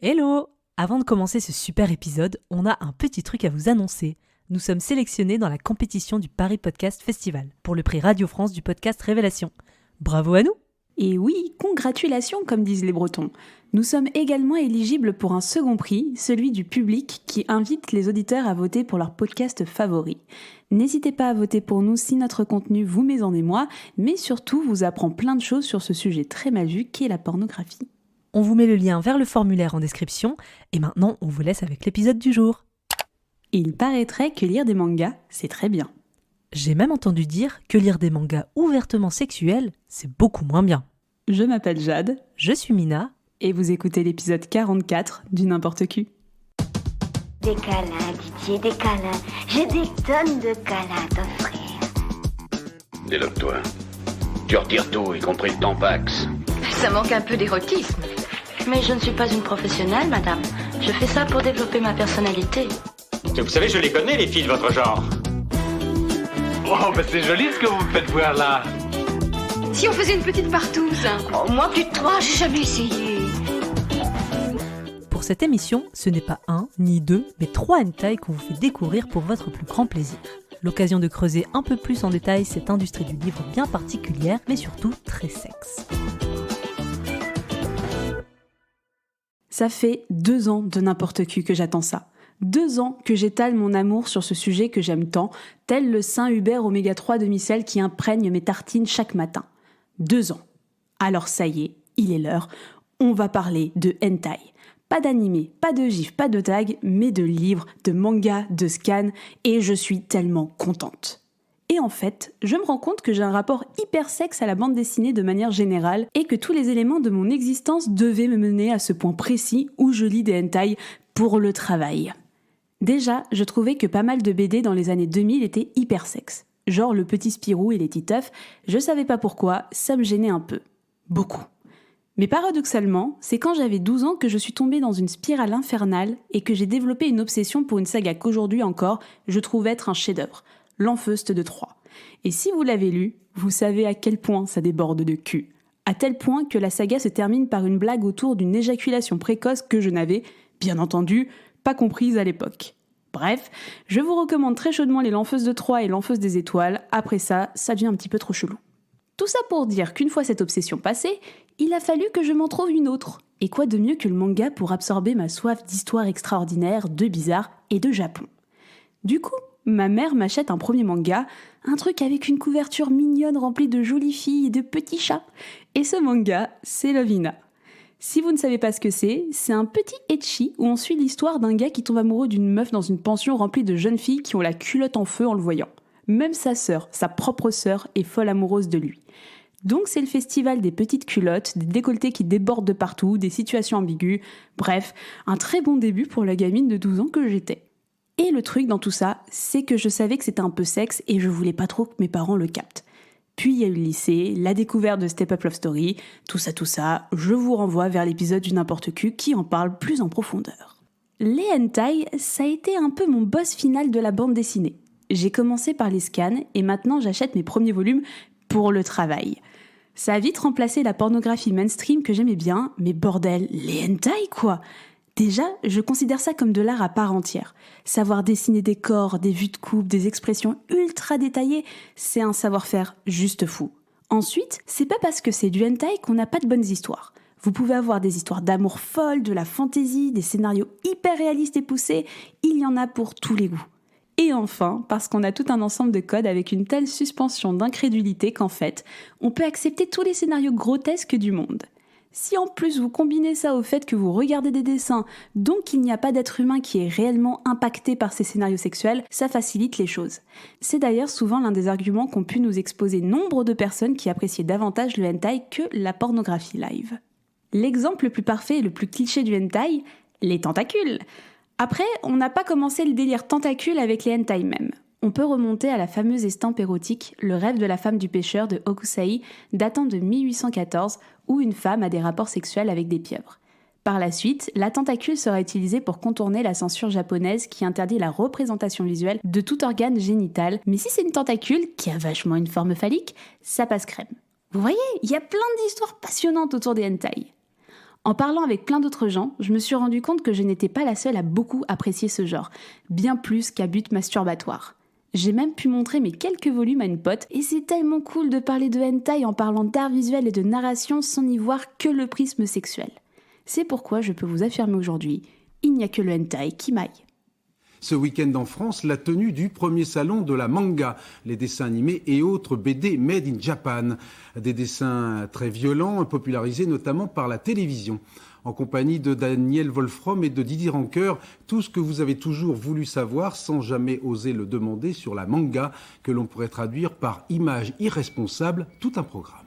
Hello! Avant de commencer ce super épisode, on a un petit truc à vous annoncer. Nous sommes sélectionnés dans la compétition du Paris Podcast Festival pour le prix Radio France du podcast Révélation. Bravo à nous! Et oui, congratulations comme disent les Bretons. Nous sommes également éligibles pour un second prix, celui du public qui invite les auditeurs à voter pour leur podcast favori. N'hésitez pas à voter pour nous si notre contenu vous met en émoi, mais surtout vous apprend plein de choses sur ce sujet très mal vu qu'est la pornographie. On vous met le lien vers le formulaire en description et maintenant on vous laisse avec l'épisode du jour. Il paraîtrait que lire des mangas, c'est très bien. J'ai même entendu dire que lire des mangas ouvertement sexuels, c'est beaucoup moins bien. Je m'appelle Jade. Je suis Mina. Et vous écoutez l'épisode 44 du N'importe Q. Des câlins, Didier, des câlins. J'ai des tonnes de câlins à t'offrir. Déloque-toi. Tu retires tout, y compris le tampax. Ça manque un peu d'érotisme. Mais je ne suis pas une professionnelle, madame. Je fais ça pour développer ma personnalité. Vous savez, je les connais, les filles de votre genre. Oh, bah c'est joli ce que vous me faites voir là. Si on faisait une petite partouze. Oh, moi, plus de 3, j'ai jamais essayé. Pour cette émission, ce n'est pas un, ni deux, mais 3 hentai qu'on vous fait découvrir pour votre plus grand plaisir. L'occasion de creuser un peu plus en détail cette industrie du livre bien particulière, mais surtout très sexe. Ça fait 2 ans de N'importe Q que j'attends ça. 2 ans que j'étale mon amour sur ce sujet que j'aime tant, tel le Saint-Hubert oméga 3 demi-sel qui imprègne mes tartines chaque matin. 2 ans. Alors ça y est, il est l'heure. On va parler de hentai. Pas d'animé, pas de gif, pas de tag, mais de livres, de mangas, de scans, et je suis tellement contente. Et en fait, je me rends compte que j'ai un rapport hyper sexe à la bande dessinée de manière générale, et que tous les éléments de mon existence devaient me mener à ce point précis où je lis des hentai pour le travail. Déjà, je trouvais que pas mal de BD dans les années 2000 étaient hyper sexe. Genre le petit Spirou et les Titeufs, je savais pas pourquoi, ça me gênait un peu. Beaucoup. Mais paradoxalement, c'est quand j'avais 12 ans que je suis tombée dans une spirale infernale et que j'ai développé une obsession pour une saga qu'aujourd'hui encore, je trouve être un chef-d'œuvre, L'Enfeuste de Troie. Et si vous l'avez lu, vous savez à quel point ça déborde de cul. À tel point que la saga se termine par une blague autour d'une éjaculation précoce que je n'avais, bien entendu, pas comprise à l'époque. Bref, je vous recommande très chaudement les L'Enfeuste de Troie et L'Enfeuste des Étoiles. Après ça, ça devient un petit peu trop chelou. Tout ça pour dire qu'une fois cette obsession passée, il a fallu que je m'en trouve une autre. Et quoi de mieux que le manga pour absorber ma soif d'histoires extraordinaires, de bizarres et de Japon. Du coup, ma mère m'achète un premier manga, un truc avec une couverture mignonne remplie de jolies filles et de petits chats. Et ce manga, c'est Lovina. Si vous ne savez pas ce que c'est un petit ecchi où on suit l'histoire d'un gars qui tombe amoureux d'une meuf dans une pension remplie de jeunes filles qui ont la culotte en feu en le voyant. Même sa sœur, sa propre sœur, est folle amoureuse de lui. Donc c'est le festival des petites culottes, des décolletés qui débordent de partout, des situations ambiguës, bref, un très bon début pour la gamine de 12 ans que j'étais. Et le truc dans tout ça, c'est que je savais que c'était un peu sexe et je voulais pas trop que mes parents le captent. Puis il y a eu le lycée, la découverte de Step Up Love Story, tout ça, je vous renvoie vers l'épisode du N'importe Q qui en parle plus en profondeur. Les hentai, ça a été un peu mon boss final de la bande dessinée. J'ai commencé par les scans et maintenant j'achète mes premiers volumes pour le travail. Ça a vite remplacé la pornographie mainstream que j'aimais bien, mais bordel, les hentai quoi! Déjà, je considère ça comme de l'art à part entière. Savoir dessiner des corps, des vues de coupe, des expressions ultra détaillées, c'est un savoir-faire juste fou. Ensuite, c'est pas parce que c'est du hentai qu'on n'a pas de bonnes histoires. Vous pouvez avoir des histoires d'amour folles, de la fantaisie, des scénarios hyper réalistes et poussés, il y en a pour tous les goûts. Et enfin, parce qu'on a tout un ensemble de codes avec une telle suspension d'incrédulité qu'en fait, on peut accepter tous les scénarios grotesques du monde. Si en plus vous combinez ça au fait que vous regardez des dessins, donc il n'y a pas d'être humain qui est réellement impacté par ces scénarios sexuels, ça facilite les choses. C'est d'ailleurs souvent l'un des arguments qu'ont pu nous exposer nombre de personnes qui appréciaient davantage le hentai que la pornographie live. L'exemple le plus parfait et le plus cliché du hentai, les tentacules. Après, on n'a pas commencé le délire tentacule avec les hentai même. On peut remonter à la fameuse estampe érotique Le rêve de la femme du pêcheur de Hokusai, datant de 1814, où une femme a des rapports sexuels avec des pieuvres. Par la suite, la tentacule sera utilisée pour contourner la censure japonaise qui interdit la représentation visuelle de tout organe génital, mais si c'est une tentacule, qui a vachement une forme phallique, ça passe crème. Vous voyez, il y a plein d'histoires passionnantes autour des hentai. En parlant avec plein d'autres gens, je me suis rendu compte que je n'étais pas la seule à beaucoup apprécier ce genre, bien plus qu'à but masturbatoire. J'ai même pu montrer mes quelques volumes à une pote, et c'est tellement cool de parler de hentai en parlant d'art visuel et de narration sans n'y voir que le prisme sexuel. C'est pourquoi je peux vous affirmer aujourd'hui, il n'y a que le hentai qui m'aille. Ce week-end en France, la tenue du premier salon de la manga, les dessins animés et autres BD made in Japan. Des dessins très violents, popularisés notamment par la télévision. En compagnie de Daniel Wolfrom et de Didier Rancoeur, tout ce que vous avez toujours voulu savoir sans jamais oser le demander sur la manga, que l'on pourrait traduire par image irresponsable, tout un programme.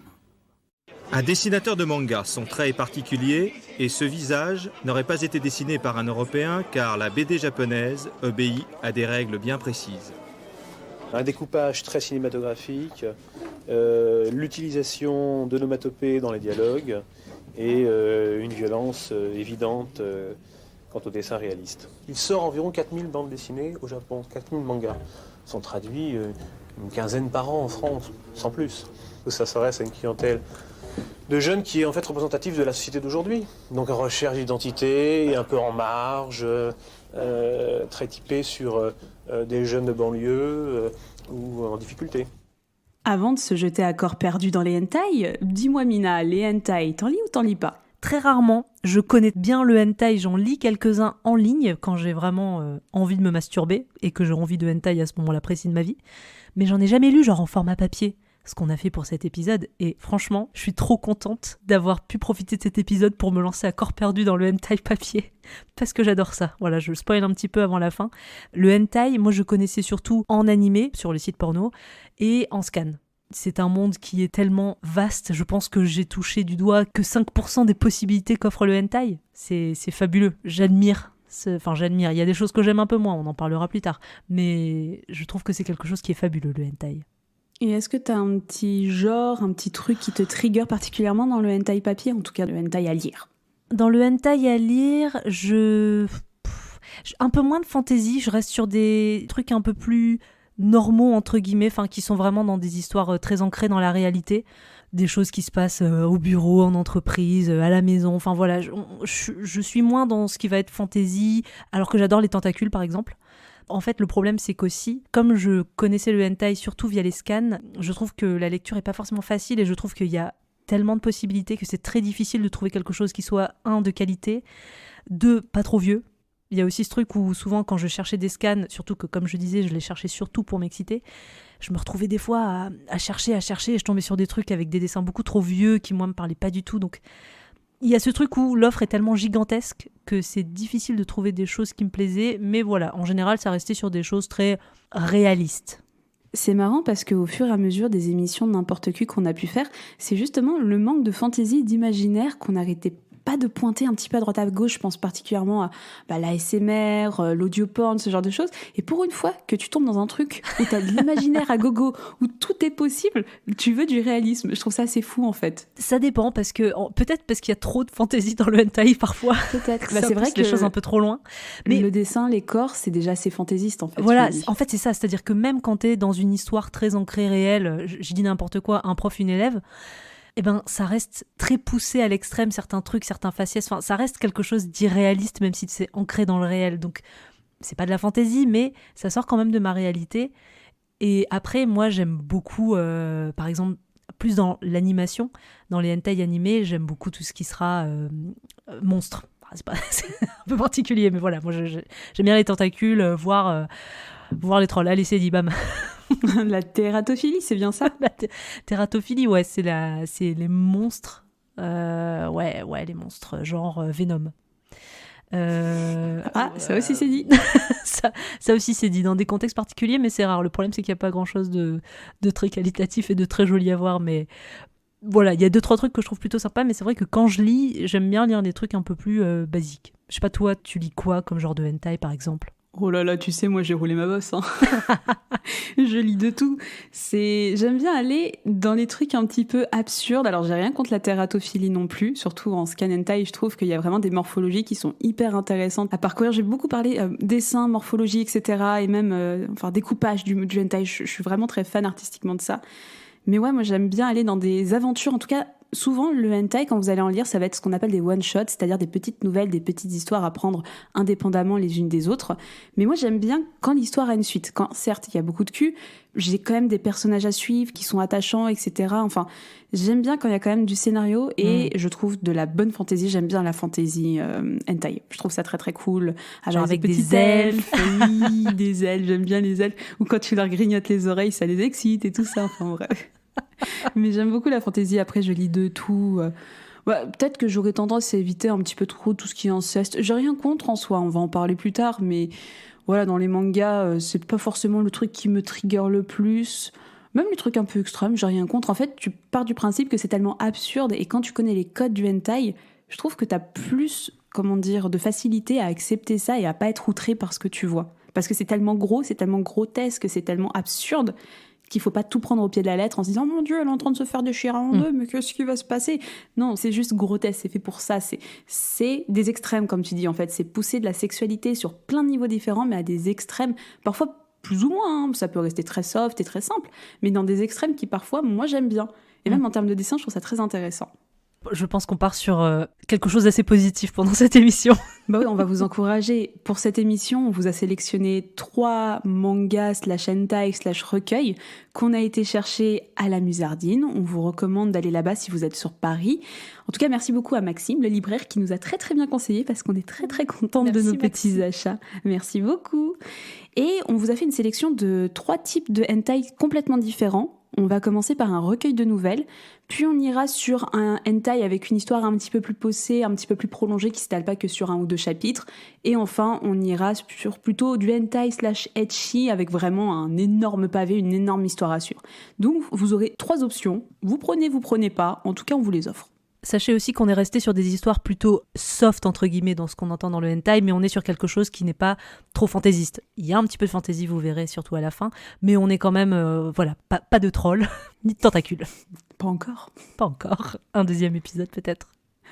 Un dessinateur de manga, son trait est particulier et ce visage n'aurait pas été dessiné par un Européen car la BD japonaise obéit à des règles bien précises. Un découpage très cinématographique, l'utilisation d'onomatopées dans les dialogues et une violence évidente quant au dessin réaliste. Il sort environ 4000 bandes dessinées au Japon, 4000 mangas. Ils sont traduits une quinzaine par an en France, sans plus. Ça s'adresse à une clientèle de jeunes qui est en fait représentatif de la société d'aujourd'hui. Donc en recherche d'identité, un peu en marge, très typé sur des jeunes de banlieue ou en difficulté. Avant de se jeter à corps perdu dans les hentai, dis-moi Mina, les hentai, t'en lis ou t'en lis pas ? Très rarement. Je connais bien le hentai, j'en lis quelques-uns en ligne quand j'ai vraiment envie de me masturber et que j'ai envie de hentai à ce moment-là précis de ma vie. Mais j'en ai jamais lu genre en format papier. Ce qu'on a fait pour cet épisode, et franchement, je suis trop contente d'avoir pu profiter de cet épisode pour me lancer à corps perdu dans le hentai papier, parce que j'adore ça. Voilà, je spoil un petit peu avant la fin. Le hentai, moi je connaissais surtout en animé, sur les sites porno, et en scan. C'est un monde qui est tellement vaste, je pense que j'ai touché du doigt que 5% des possibilités qu'offre le hentai. C'est fabuleux, j'admire. J'admire, il y a des choses que j'aime un peu moins, on en parlera plus tard, mais je trouve que c'est quelque chose qui est fabuleux, le hentai. Et est-ce que t'as un petit genre, un petit truc qui te trigger particulièrement dans le hentai papier, en tout cas le hentai à lire ? Dans le hentai à lire, un peu moins de fantaisie, je reste sur des trucs un peu plus normaux, entre guillemets, qui sont vraiment dans des histoires très ancrées dans la réalité, des choses qui se passent au bureau, en entreprise, à la maison, voilà, je suis moins dans ce qui va être fantaisie, alors que j'adore les tentacules par exemple. En fait, le problème, c'est qu'aussi, comme je connaissais le hentai surtout via les scans, je trouve que la lecture est pas forcément facile et je trouve qu'il y a tellement de possibilités que c'est très difficile de trouver quelque chose qui soit, 1, de qualité, 2, pas trop vieux. Il y a aussi ce truc où souvent, quand je cherchais des scans, surtout que, comme je disais, je les cherchais surtout pour m'exciter, je me retrouvais des fois à chercher et je tombais sur des trucs avec des dessins beaucoup trop vieux qui, moi, me parlaient pas du tout. Donc, il y a ce truc où l'offre est tellement gigantesque que c'est difficile de trouver des choses qui me plaisaient, mais voilà, en général, ça restait sur des choses très réalistes. C'est marrant parce qu'au fur et à mesure des émissions de n'importe qui qu'on a pu faire, c'est justement le manque de fantaisie, d'imaginaire qu'on n'arrêtait pas de pointer un petit peu à droite à gauche. Je pense particulièrement à l'ASMR, l'audio-porn, ce genre de choses. Et pour une fois que tu tombes dans un truc où tu as de l'imaginaire à gogo, où tout est possible, tu veux du réalisme. Je trouve ça assez fou en fait. Ça dépend, peut-être parce qu'il y a trop de fantaisie dans le hentai parfois. Peut-être. C'est vrai que les choses un peu trop loin. Mais le dessin, les corps, c'est déjà assez fantaisiste en fait. Voilà, en fait c'est ça. C'est-à-dire que même quand tu es dans une histoire très ancrée réelle, je dis n'importe quoi, un prof, une élève, ça reste très poussé à l'extrême, certains trucs, certains faciès, ça reste quelque chose d'irréaliste, même si c'est ancré dans le réel. Donc, c'est pas de la fantaisie, mais ça sort quand même de ma réalité. Et après, moi, j'aime beaucoup, par exemple, plus dans l'animation, dans les hentai animés, j'aime beaucoup tout ce qui sera monstre. C'est un peu particulier, mais voilà, moi, j'aime bien les tentacules, voir les trolls. Allez, c'est dit, bam. La tératophilie, c'est bien ça ? La tératophilie, ouais, c'est les monstres. Les monstres, genre Venom. Ça aussi c'est dit. ça aussi c'est dit dans des contextes particuliers, mais c'est rare. Le problème, c'est qu'il n'y a pas grand-chose de très qualitatif et de très joli à voir, mais voilà, il y a 2-3 trucs que je trouve plutôt sympas, mais c'est vrai que quand je lis, j'aime bien lire des trucs un peu plus basiques. Je sais pas, toi, tu lis quoi comme genre de hentai, par exemple ? Oh là là, tu sais, moi j'ai roulé ma bosse. Je lis de tout. J'aime bien aller dans des trucs un petit peu absurdes. Alors j'ai rien contre la tératophilie non plus, surtout en scan hentai, je trouve qu'il y a vraiment des morphologies qui sont hyper intéressantes à parcourir. J'ai beaucoup parlé dessin, morphologie, etc. et même découpage du hentai. Je suis vraiment très fan artistiquement de ça. Mais ouais, moi j'aime bien aller dans des aventures, en tout cas souvent le hentai, quand vous allez en lire, ça va être ce qu'on appelle des one-shots, c'est-à-dire des petites nouvelles, des petites histoires à prendre indépendamment les unes des autres. Mais moi, j'aime bien quand l'histoire a une suite. Quand, certes, il y a beaucoup de cul, j'ai quand même des personnages à suivre qui sont attachants, etc. Enfin, j'aime bien quand il y a quand même du scénario et je trouve de la bonne fantaisie. J'aime bien la fantaisie hentai. Je trouve ça très très cool. Avec des elfes. Oui, des elfes, j'aime bien les elfes. Ou quand tu leur grignotes les oreilles, ça les excite et tout ça. Enfin bref. Mais j'aime beaucoup la fantaisie. Après, je lis de tout. Peut-être que j'aurais tendance à éviter un petit peu trop tout ce qui est inceste. J'ai rien contre en soi, on va en parler plus tard, mais voilà, dans les mangas, c'est pas forcément le truc qui me trigger le plus. Même les trucs un peu extrêmes, j'ai rien contre. En fait, tu pars du principe que c'est tellement absurde, et quand tu connais les codes du hentai, je trouve que t'as plus, de facilité à accepter ça et à pas être outré par ce que tu vois. Parce que c'est tellement gros, c'est tellement grotesque, c'est tellement absurde qu'il faut pas tout prendre au pied de la lettre en se disant « Mon Dieu, elle est en train de se faire déchirer en deux, mais qu'est-ce qui va se passer ?» Non, c'est juste grotesque, c'est fait pour ça. C'est des extrêmes, comme tu dis, en fait. C'est pousser de la sexualité sur plein de niveaux différents, mais à des extrêmes, parfois plus ou moins. Ça peut rester très soft et très simple, mais dans des extrêmes qui, parfois, moi, j'aime bien. Et même en termes de dessin, je trouve ça très intéressant. Je pense qu'on part sur quelque chose d'assez positif pendant cette émission. Bah oui, on va vous encourager. Pour cette émission, on vous a sélectionné 3 mangas /hentai/recueils qu'on a été chercher à la Musardine. On vous recommande d'aller là-bas si vous êtes sur Paris. En tout cas, merci beaucoup à Maxime, le libraire, qui nous a très très bien conseillé parce qu'on est très très contente de nos petits achats. Merci beaucoup. Et on vous a fait une sélection de 3 types de hentai complètement différents. On va commencer par un recueil de nouvelles, puis on ira sur un hentai avec une histoire un petit peu plus poussée, un petit peu plus prolongée, qui ne s'étale pas que sur 1 ou 2 chapitres. Et enfin, on ira sur plutôt du hentai /ecchi avec vraiment un énorme pavé, une énorme histoire à suivre. Donc, vous aurez 3 options. Vous prenez pas. En tout cas, on vous les offre. Sachez aussi qu'on est resté sur des histoires plutôt soft, entre guillemets, dans ce qu'on entend dans le hentai, mais on est sur quelque chose qui n'est pas trop fantaisiste. Il y a un petit peu de fantaisie, vous verrez, surtout à la fin, mais on est quand même, pas de trolls, ni de tentacules. Pas encore. Pas encore. Un 2e épisode, peut-être.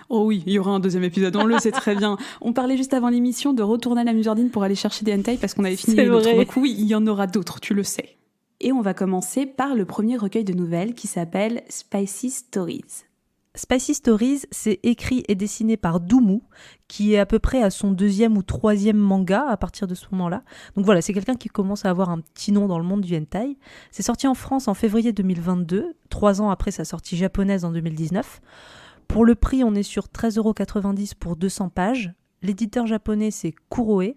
Oh oui, il y aura un 2e épisode, on le sait très bien. On parlait juste avant l'émission de retourner à la Musardine pour aller chercher des hentai parce qu'on avait fini les autres. Donc oui, il y en aura d'autres, tu le sais. Et on va commencer par le premier recueil de nouvelles qui s'appelle Spicy Stories. Spicy Stories, c'est écrit et dessiné par Doumu, qui est à peu près à son 2e ou 3e manga à partir de ce moment-là. Donc voilà, c'est quelqu'un qui commence à avoir un petit nom dans le monde du hentai. C'est sorti en France en février 2022, 3 ans après sa sortie japonaise en 2019. Pour le prix, on est sur 13,90€ pour 200 pages. L'éditeur japonais, c'est Kuroe.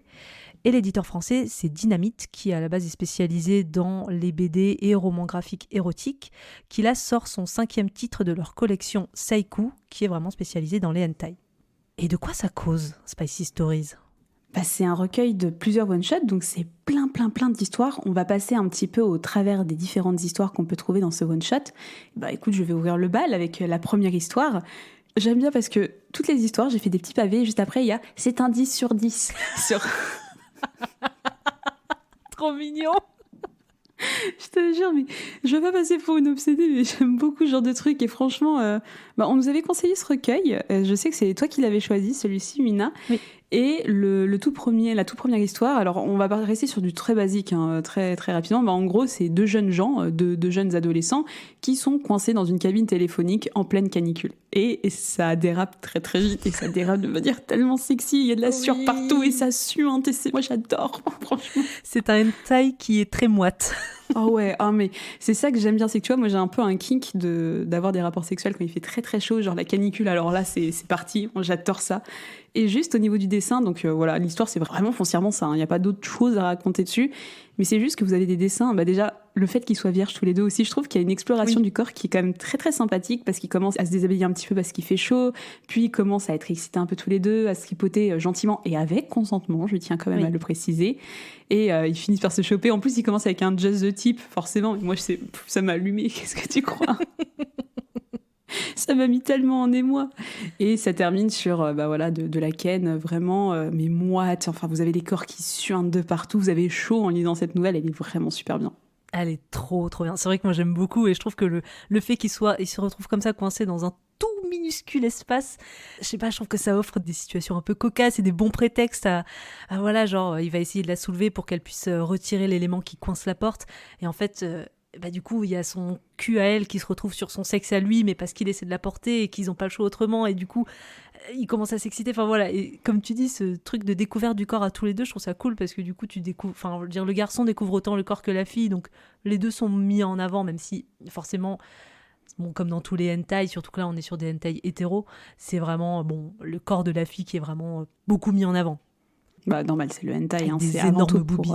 Et l'éditeur français, c'est Dynamite, qui à la base est spécialisé dans les BD et romans graphiques érotiques, qui là sort son 5e titre de leur collection Seiku, qui est vraiment spécialisé dans les hentai. Et de quoi ça cause, Spicy Stories ? C'est un recueil de plusieurs one-shots, donc c'est plein d'histoires. On va passer un petit peu au travers des différentes histoires qu'on peut trouver dans ce one-shot. Écoute, je vais ouvrir le bal avec la première histoire. J'aime bien parce que toutes les histoires, j'ai fait des petits pavés, juste après il y a « c'est un 10 sur 10 » sur... Trop mignon. Je te jure, mais je veux pas passer pour une obsédée, mais j'aime beaucoup ce genre de truc. Et franchement, on nous avait conseillé ce recueil. Je sais que c'est toi qui l'avais choisi, celui-ci, Mina. Oui. Et la toute première histoire, alors on va rester sur du très basique, très, très rapidement. En gros, c'est 2 jeunes gens, deux jeunes adolescents, qui sont coincés dans une cabine téléphonique en pleine canicule. Et ça dérape très très vite, et ça dérape de manière tellement sexy. Il y a de la sueur partout, et ça suinte, et moi j'adore, franchement. C'est un hentai qui est très moite. Oh ouais, mais c'est ça que j'aime bien, c'est que tu vois, moi j'ai un peu un kink d'avoir des rapports sexuels quand il fait très très chaud, genre la canicule, alors là c'est parti, j'adore ça. Et juste au niveau du dessin, donc voilà, l'histoire c'est vraiment foncièrement ça, il n'y a pas d'autre chose à raconter dessus, mais c'est juste que vous avez des dessins, déjà le fait qu'ils soient vierges tous les deux aussi, je trouve qu'il y a une exploration du corps qui est quand même très très sympathique, parce qu'ils commencent à se déshabiller un petit peu parce qu'il fait chaud, puis ils commencent à être excités un peu tous les deux, à se tripoter gentiment et avec consentement, je tiens quand même à le préciser, et ils finissent par se choper. En plus ils commencent avec un just the tip, forcément, et moi ça m'a allumé, qu'est-ce que tu crois? Ça m'a mis tellement en émoi. Et ça termine sur de la ken, vraiment, mais moite. Enfin, vous avez les corps qui suintent de partout. Vous avez chaud en lisant cette nouvelle. Elle est vraiment super bien. Elle est trop, trop bien. C'est vrai que moi, j'aime beaucoup. Et je trouve que le fait qu'il se retrouve comme ça, coincé dans un tout minuscule espace, je sais pas, je trouve que ça offre des situations un peu cocasses et des bons prétextes à voilà, genre, il va essayer de la soulever pour qu'elle puisse retirer l'élément qui coince la porte. Et en fait... bah, du coup, il y a son cul à elle qui se retrouve sur son sexe à lui, mais parce qu'il essaie de la porter et qu'ils n'ont pas le choix autrement, et du coup, il commence à s'exciter. Enfin voilà, et comme tu dis, ce truc de découverte du corps à tous les deux, je trouve ça cool parce que du coup, tu découvres. Enfin, je veux dire, le garçon découvre autant le corps que la fille, donc les deux sont mis en avant, même si forcément. Bon, comme dans tous les hentai, surtout que là on est sur des hentai hétéros, c'est vraiment le corps de la fille qui est vraiment beaucoup mis en avant. Bah normal, c'est le hentai, Avec des c'est énormes avant tout boobies.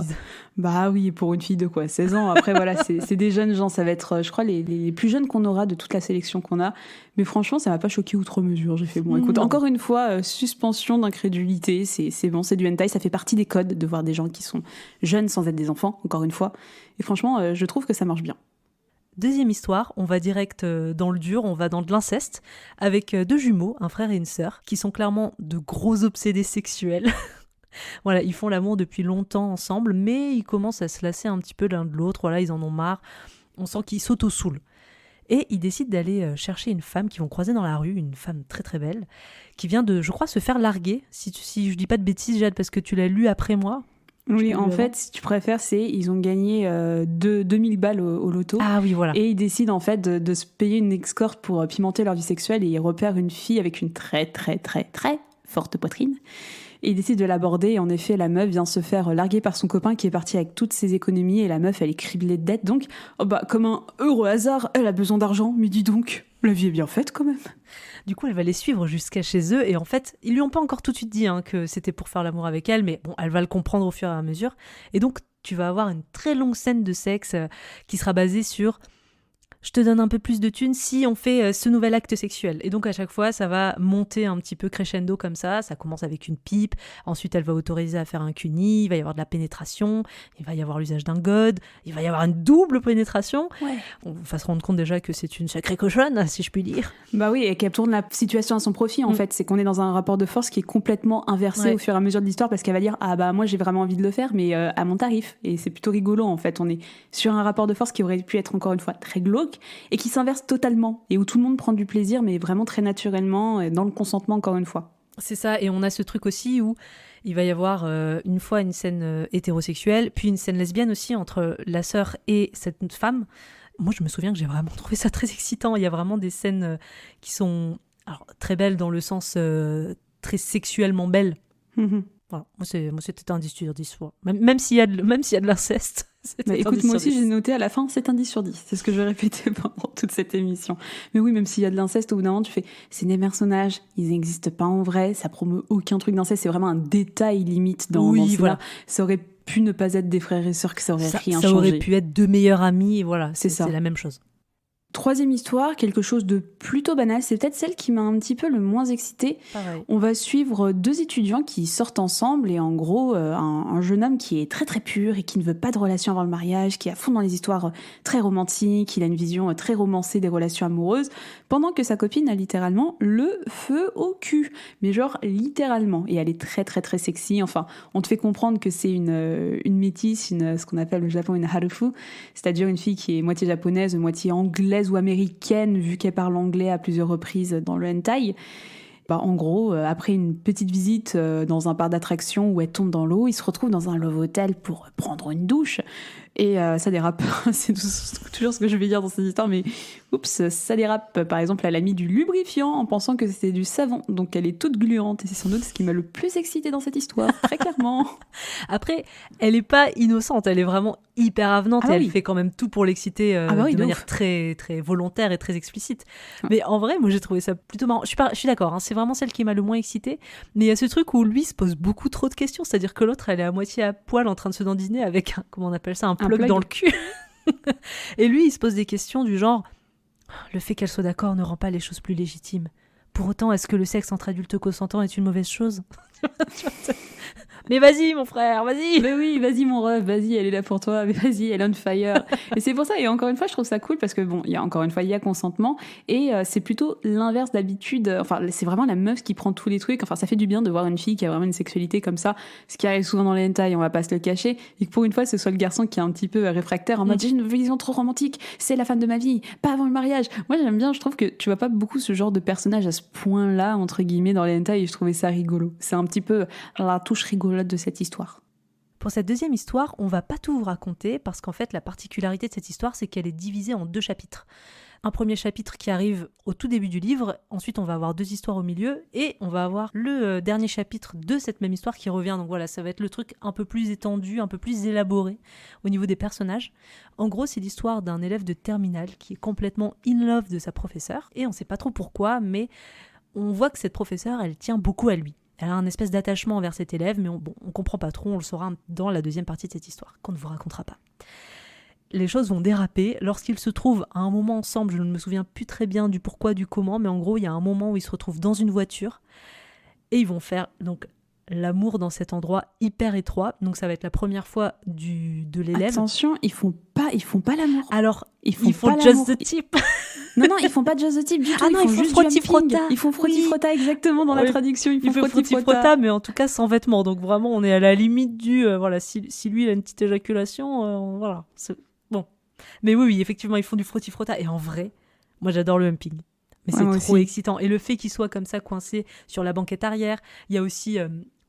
Bah oui, pour une fille de 16 ans. Après voilà, c'est des jeunes gens, ça va être, je crois, les plus jeunes qu'on aura de toute la sélection qu'on a. Mais franchement, ça m'a pas choqué outre mesure. J'ai fait bon, écoute, encore une fois, suspension d'incrédulité, c'est bon, c'est du hentai, ça fait partie des codes de voir des gens qui sont jeunes sans être des enfants, encore une fois. Et franchement, je trouve que ça marche bien. Deuxième histoire, on va direct dans le dur, on va dans de l'inceste, avec deux jumeaux, un frère et une sœur, qui sont clairement de gros obsédés sexuels. Voilà, ils font l'amour depuis longtemps ensemble, mais ils commencent à se lasser un petit peu l'un de l'autre. Voilà, ils en ont marre. On sent qu'ils s'auto-soulent. Et ils décident d'aller chercher une femme qu'ils vont croiser dans la rue, une femme très très belle, qui vient de, je crois, se faire larguer. Si je dis pas de bêtises, Jade, parce que tu l'as lu après moi. Oui, en fait, si tu préfères, ils ont gagné 2000 balles au loto. Ah oui, voilà. Et ils décident en fait de se payer une escorte pour pimenter leur vie sexuelle, et ils repèrent une fille avec une très très très très forte poitrine. Et il décide de l'aborder, et en effet, la meuf vient se faire larguer par son copain qui est parti avec toutes ses économies, et la meuf, elle est criblée de dettes, donc, comme un heureux hasard, elle a besoin d'argent, mais dis donc, la vie est bien faite quand même. Du coup, elle va les suivre jusqu'à chez eux, et en fait, ils lui ont pas encore tout de suite dit que c'était pour faire l'amour avec elle, mais bon, elle va le comprendre au fur et à mesure. Et donc, tu vas avoir une très longue scène de sexe qui sera basée sur je te donne un peu plus de thunes si on fait ce nouvel acte sexuel. Et donc à chaque fois, ça va monter un petit peu crescendo comme ça. Ça commence avec une pipe, ensuite elle va autoriser à faire un cuni, il va y avoir de la pénétration, il va y avoir l'usage d'un god, il va y avoir une double pénétration. Ouais. On va se rendre compte déjà que c'est une sacrée cochonne, si je puis dire. Bah oui, et qu'elle tourne la situation à son profit en fait. C'est qu'on est dans un rapport de force qui est complètement inversé au fur et à mesure de l'histoire, parce qu'elle va dire moi j'ai vraiment envie de le faire, mais à mon tarif. Et c'est plutôt rigolo en fait. On est sur un rapport de force qui aurait pu être encore une fois très glauque, et qui s'inverse totalement, et où tout le monde prend du plaisir, mais vraiment très naturellement, et dans le consentement encore une fois. C'est ça, et on a ce truc aussi où il va y avoir une fois une scène hétérosexuelle, puis une scène lesbienne aussi entre la sœur et cette femme. Moi, je me souviens que j'ai vraiment trouvé ça très excitant. Il y a vraiment des scènes qui sont très belles dans le sens très sexuellement belles. Voilà. Moi, c'était un 10 sur 10. Même s'il y a de l'inceste. Écoute, moi aussi j'ai noté à la fin, c'est un 10 sur 10. C'est ce que je vais répéter pendant toute cette émission. Mais oui, même s'il y a de l'inceste, au bout d'un moment, tu fais, c'est des personnages, ils n'existent pas en vrai, ça promeut aucun truc d'inceste, c'est vraiment un détail limite dans voilà. Ça aurait pu ne pas être des frères et sœurs, que ça aurait rien changé. Ça aurait pu être deux meilleurs amis, et voilà, c'est ça. C'est la même chose. Troisième histoire, quelque chose de plutôt banal, c'est peut-être celle qui m'a un petit peu le moins excitée. Pareil. On va suivre deux étudiants qui sortent ensemble, et en gros, un jeune homme qui est très très pur et qui ne veut pas de relation avant le mariage, qui est à fond dans les histoires très romantiques, il a une vision très romancée des relations amoureuses, pendant que sa copine a littéralement le feu au cul. Mais genre littéralement. Et elle est très très très sexy. Enfin, on te fait comprendre que c'est une métisse, ce qu'on appelle au Japon une harufu, c'est-à-dire une fille qui est moitié japonaise, moitié anglaise ou américaine, vu qu'elle parle anglais à plusieurs reprises dans le hentai. En gros, après une petite visite dans un parc d'attractions où elle tombe dans l'eau, ils se retrouvent dans un love hotel pour prendre une douche. Et ça dérape. C'est toujours ce que je vais dire dans cette histoire, mais oups, ça dérape. Par exemple, elle a mis du lubrifiant en pensant que c'était du savon, donc elle est toute gluante, et c'est sans doute ce qui m'a le plus excitée dans cette histoire, très clairement. Après, elle est pas innocente, elle est vraiment hyper avenante, et elle fait quand même tout pour l'exciter de manière très, très volontaire et très explicite. Mais en vrai, moi j'ai trouvé ça plutôt marrant. Je suis d'accord, c'est vraiment celle qui m'a le moins excitée, mais il y a ce truc où lui se pose beaucoup trop de questions, c'est-à-dire que l'autre, elle est à moitié à poil en train de se dandiner avec, comment on appelle ça, un plug dans le cul. Et lui, il se pose des questions du genre, le fait qu'elle soit d'accord ne rend pas les choses plus légitimes. Pour autant, est-ce que le sexe entre adultes consentants est une mauvaise chose ? Mais vas-y, mon frère, vas-y. Mais oui, vas-y, mon ref, vas-y, elle est là pour toi. Mais vas-y, elle est on fire. Et c'est pour ça, et encore une fois, je trouve ça cool parce que il y a encore une fois, il y a consentement, et c'est plutôt l'inverse d'habitude. Enfin, c'est vraiment la meuf qui prend tous les trucs. Enfin, ça fait du bien de voir une fille qui a vraiment une sexualité comme ça, ce qui arrive souvent dans les hentai, on va pas se le cacher, et que pour une fois, ce soit le garçon qui est un petit peu réfractaire en mode j'ai une vision trop romantique, c'est la femme de ma vie, pas avant le mariage. Moi, j'aime bien, je trouve que tu vois pas beaucoup ce genre de personnage à ce point-là, entre guillemets, dans les hentai, et je trouvais ça rigolo. C'est un petit peu la touche rigolote de cette histoire. Pour cette deuxième histoire, on va pas tout vous raconter parce qu'en fait, la particularité de cette histoire, c'est qu'elle est divisée en 2 chapitres. Un premier chapitre qui arrive au tout début du livre, ensuite on va avoir 2 histoires au milieu et on va avoir le dernier chapitre de cette même histoire qui revient. Donc voilà, ça va être le truc un peu plus étendu, un peu plus élaboré au niveau des personnages. En gros, c'est l'histoire d'un élève de terminale qui est complètement in love de sa professeure et on sait pas trop pourquoi, mais on voit que cette professeure, elle tient beaucoup à lui. Elle a un espèce d'attachement envers cet élève, mais on comprend pas trop, on le saura dans la deuxième partie de cette histoire, qu'on ne vous racontera pas. Les choses vont déraper lorsqu'ils se trouvent à un moment ensemble, je ne me souviens plus très bien du pourquoi, du comment, mais en gros, il y a un moment où ils se retrouvent dans une voiture et ils vont faire donc l'amour dans cet endroit hyper étroit. Donc ça va être la première fois de l'élève. Attention, ils font pas l'amour. Alors, ils font just the tip. Non, ils font pas just the tip du tout. Ils font juste frotti-frotta. Ils font frotti-frotta exactement dans la traduction. Ils font frotti-frotta, mais en tout cas sans vêtements. Donc vraiment, on est à la limite du... voilà, si lui, il a une petite éjaculation, voilà. Bon. Mais oui, effectivement, ils font du frotti-frotta. Et en vrai, moi, j'adore le humping. Mais c'est trop excitant. Et le fait qu'il soit comme ça coincé sur la banquette arrière, il y a aussi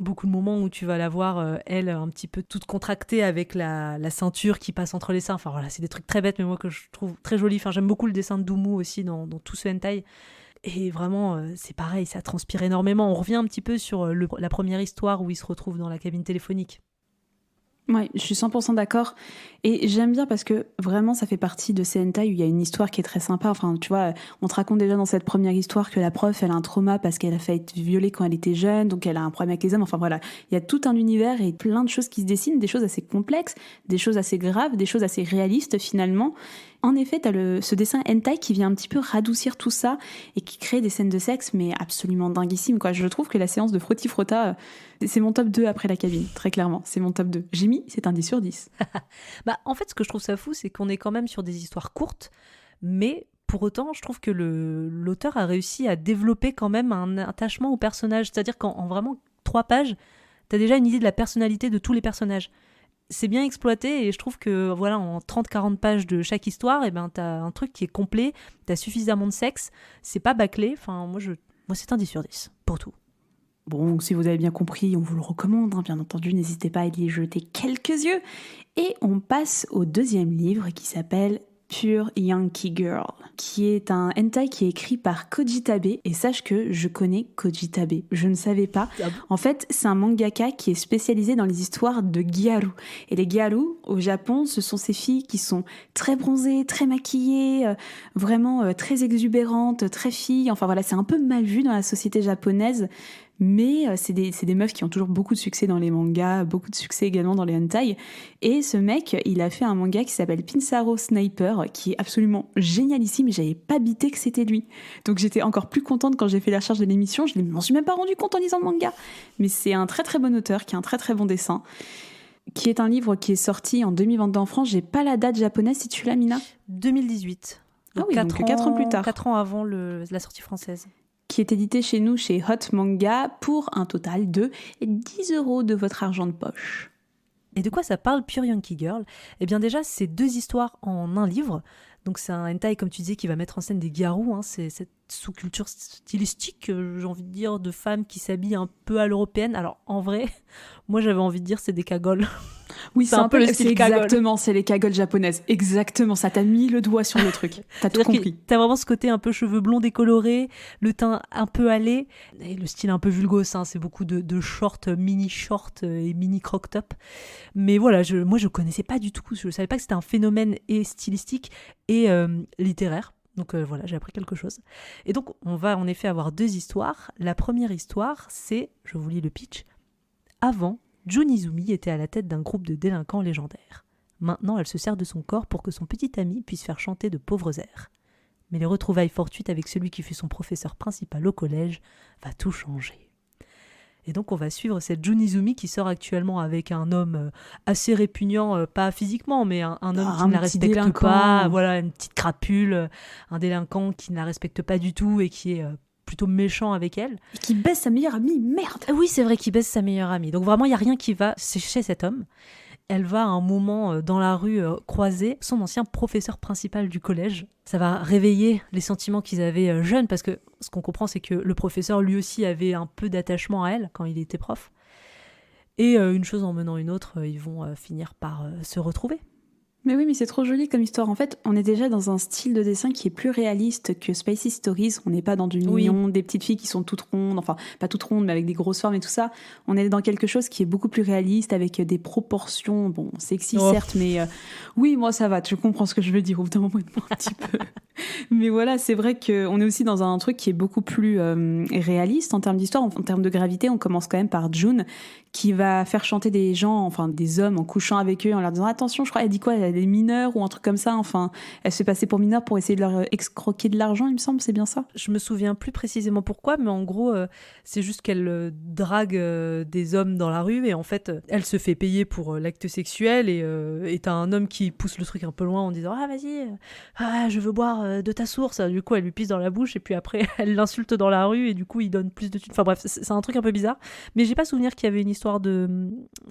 beaucoup de moments où tu vas la voir, elle, un petit peu toute contractée avec la ceinture qui passe entre les seins. Enfin voilà, c'est des trucs très bêtes, mais moi que je trouve très jolis. Enfin, j'aime beaucoup le dessin de Doumu aussi dans tout ce hentai. Et vraiment, c'est pareil, ça transpire énormément. On revient un petit peu sur la première histoire où ils se retrouvent dans la cabine téléphonique. Ouais, je suis 100% d'accord. Et j'aime bien parce que vraiment, ça fait partie de ces hentai où il y a une histoire qui est très sympa. Enfin, tu vois, on te raconte déjà dans cette première histoire que la prof, elle a un trauma parce qu'elle a fait être violée quand elle était jeune, donc elle a un problème avec les hommes. Enfin voilà, il y a tout un univers et plein de choses qui se dessinent, des choses assez complexes, des choses assez graves, des choses assez réalistes finalement. En effet, t'as ce dessin hentai qui vient un petit peu radoucir tout ça et qui crée des scènes de sexe, mais absolument dinguissimes, quoi. Je trouve que la séance de frotti-frotta, c'est mon top 2 après la cabine, très clairement. C'est mon top 2. J'ai mis, c'est un 10 sur 10. Bah, en fait, ce que je trouve ça fou, c'est qu'on est quand même sur des histoires courtes, mais pour autant, je trouve que l'auteur a réussi à développer quand même un attachement au personnage. C'est-à-dire qu'en vraiment 3 pages, t'as déjà une idée de la personnalité de tous les personnages. C'est bien exploité et je trouve que voilà, en 30-40 pages de chaque histoire, t'as un truc qui est complet, t'as suffisamment de sexe, c'est pas bâclé. Enfin, moi c'est un 10 sur 10 pour tout. Bon, si vous avez bien compris, on vous le recommande, bien entendu, n'hésitez pas à y jeter quelques yeux. Et on passe au deuxième livre qui s'appelle Pure Yankee Girl, qui est un hentai qui est écrit par Koji Tabe. Et sache que je connais Koji Tabe, je ne savais pas. En fait, c'est un mangaka qui est spécialisé dans les histoires de gyaru. Et les gyaru, au Japon, ce sont ces filles qui sont très bronzées, très maquillées, vraiment très exubérantes, très filles. Enfin voilà, c'est un peu mal vu dans la société japonaise. Mais c'est des meufs qui ont toujours beaucoup de succès dans les mangas, beaucoup de succès également dans les hentai. Et ce mec, il a fait un manga qui s'appelle Pinsaro Sniper, qui est absolument génialissime, et j'avais pas bité que c'était lui. Donc j'étais encore plus contente quand j'ai fait la recherche de l'émission, je ne m'en suis même pas rendu compte en lisant le manga. Mais c'est un très très bon auteur, qui a un très très bon dessin, qui est un livre qui est sorti en 2022 en France. J'ai pas la date japonaise, si tu l'as, Mina ? 2018. Donc ah oui, 4 ans plus tard. 4 ans avant la sortie française. Qui est édité chez nous, chez Hot Manga, pour un total de 10 € de votre argent de poche. Et de quoi ça parle, Pure Yankee Girl ? Eh bien déjà, c'est 2 histoires en un livre. Donc c'est un hentai, comme tu disais, qui va mettre en scène des gyaru. C'est cette sous-culture stylistique, j'ai envie de dire, de femmes qui s'habillent un peu à l'européenne. Alors en vrai, moi j'avais envie de dire c'est des cagoles. Oui, c'est un peu le style cagole. Exactement, c'est les cagoles japonaises. Exactement, ça t'a mis le doigt sur le truc. T'as tout compris. T'as vraiment ce côté un peu cheveux blonds décolorés, le teint un peu hâlé, et le style un peu vulgose. C'est beaucoup de shorts, mini shorts et mini crop top. Mais voilà, moi je connaissais pas du tout. Je savais pas que c'était un phénomène et stylistique et littéraire. Donc voilà, j'ai appris quelque chose. Et donc on va en effet avoir 2 histoires. La première histoire, c'est, je vous lis le pitch, avant, Jun Izumi était à la tête d'un groupe de délinquants légendaires. Maintenant, elle se sert de son corps pour que son petit ami puisse faire chanter de pauvres airs. Mais les retrouvailles fortuites avec celui qui fut son professeur principal au collège va tout changer. Et donc on va suivre cette Jun Izumi qui sort actuellement avec un homme assez répugnant, pas physiquement, mais un homme qui ne la respecte pas, voilà, une petite crapule, un délinquant qui ne la respecte pas du tout et qui est plutôt méchant avec elle. Et qui baise sa meilleure amie, merde. Oui, c'est vrai qu'il baise sa meilleure amie. Donc vraiment, il n'y a rien qui va chez cet homme. Elle va à un moment dans la rue croiser son ancien professeur principal du collège. Ça va réveiller les sentiments qu'ils avaient jeunes, parce que ce qu'on comprend, c'est que le professeur lui aussi avait un peu d'attachement à elle quand il était prof. Et une chose en menant une autre, ils vont finir par se retrouver. Mais oui, mais c'est trop joli comme histoire. En fait, on est déjà dans un style de dessin qui est plus réaliste que Spicy Stories. On n'est pas dans du mignon, des petites filles qui sont toutes rondes, enfin pas toutes rondes, mais avec des grosses formes et tout ça. On est dans quelque chose qui est beaucoup plus réaliste, avec des proportions, bon, sexy certes, mais oui, moi ça va, je comprends ce que je veux dire. Au bout d'un moment, un petit peu. Mais voilà, c'est vrai qu'on est aussi dans un truc qui est beaucoup plus réaliste en termes d'histoire, en termes de gravité. On commence quand même par June, qui va faire chanter des gens, enfin des hommes, en couchant avec eux, en leur disant attention, je crois, elle dit quoi, elle a des mineurs ou un truc comme ça, enfin, elle se fait passer pour mineure pour essayer de leur excroquer de l'argent, il me semble, c'est bien ça? Je me souviens plus précisément pourquoi, mais en gros, c'est juste qu'elle drague des hommes dans la rue et en fait, elle se fait payer pour l'acte sexuel et t'as un homme qui pousse le truc un peu loin en disant ah vas-y, je veux boire de ta source. Du coup, elle lui pisse dans la bouche et puis après, elle l'insulte dans la rue et du coup, il donne plus de thunes. Enfin bref, c'est un truc un peu bizarre, mais j'ai pas souvenir qu'il y avait une histoire